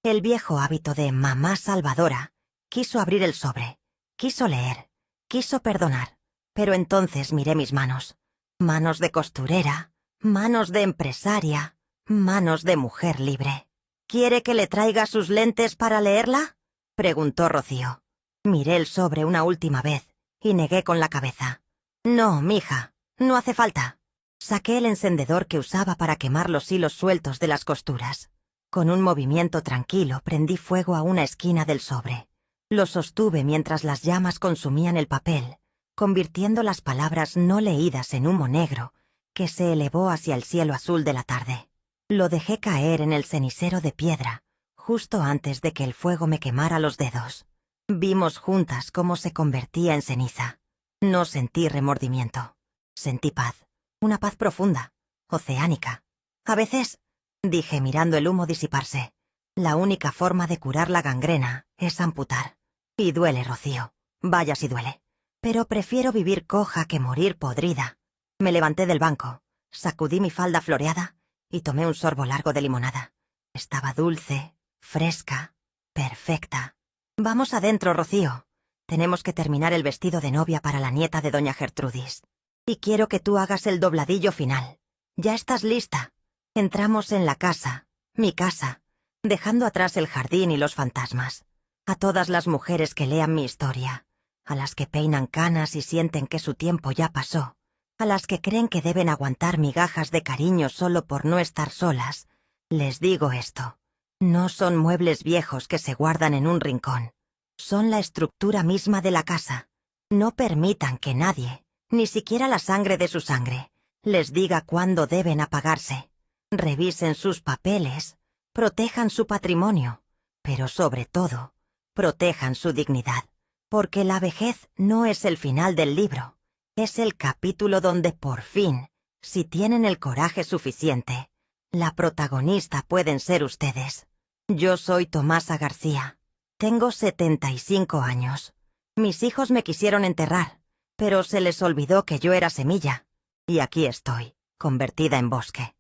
S1: El viejo hábito de mamá salvadora quiso abrir el sobre, quiso leer, quiso perdonar, pero entonces miré mis manos. Manos de costurera, manos de empresaria, manos de mujer libre. «¿Quiere que le traiga sus lentes para leerla?», preguntó Rocío. Miré el sobre una última vez y negué con la cabeza. «No, mija, no hace falta». Saqué el encendedor que usaba para quemar los hilos sueltos de las costuras. Con un movimiento tranquilo prendí fuego a una esquina del sobre. Lo sostuve mientras las llamas consumían el papel, convirtiendo las palabras no leídas en humo negro que se elevó hacia el cielo azul de la tarde. Lo dejé caer en el cenicero de piedra, justo antes de que el fuego me quemara los dedos. Vimos juntas cómo se convertía en ceniza. No sentí remordimiento. Sentí paz. Una paz profunda, oceánica. A veces, dije mirando el humo disiparse, la única forma de curar la gangrena es amputar. Y duele, Rocío. Vaya si duele. Pero prefiero vivir coja que morir podrida. Me levanté del banco, sacudí mi falda floreada y tomé un sorbo largo de limonada. Estaba dulce, fresca, perfecta. «Vamos adentro, Rocío. Tenemos que terminar el vestido de novia para la nieta de doña Gertrudis. Y quiero que tú hagas el dobladillo final. ¿Ya estás lista?» Entramos en la casa, mi casa, dejando atrás el jardín y los fantasmas. A todas las mujeres que lean mi historia, a las que peinan canas y sienten que su tiempo ya pasó, a las que creen que deben aguantar migajas de cariño solo por no estar solas, les digo esto. No son muebles viejos que se guardan en un rincón. Son la estructura misma de la casa. No permitan que nadie, ni siquiera la sangre de su sangre, les diga cuándo deben apagarse. Revisen sus papeles, protejan su patrimonio, pero sobre todo, protejan su dignidad, porque la vejez no es el final del libro, es el capítulo donde por fin, si tienen el coraje suficiente, la protagonista pueden ser ustedes. Yo soy Tomasa García. Tengo 75 años. Mis hijos me quisieron enterrar, pero se les olvidó que yo era semilla, y aquí estoy, convertida en bosque.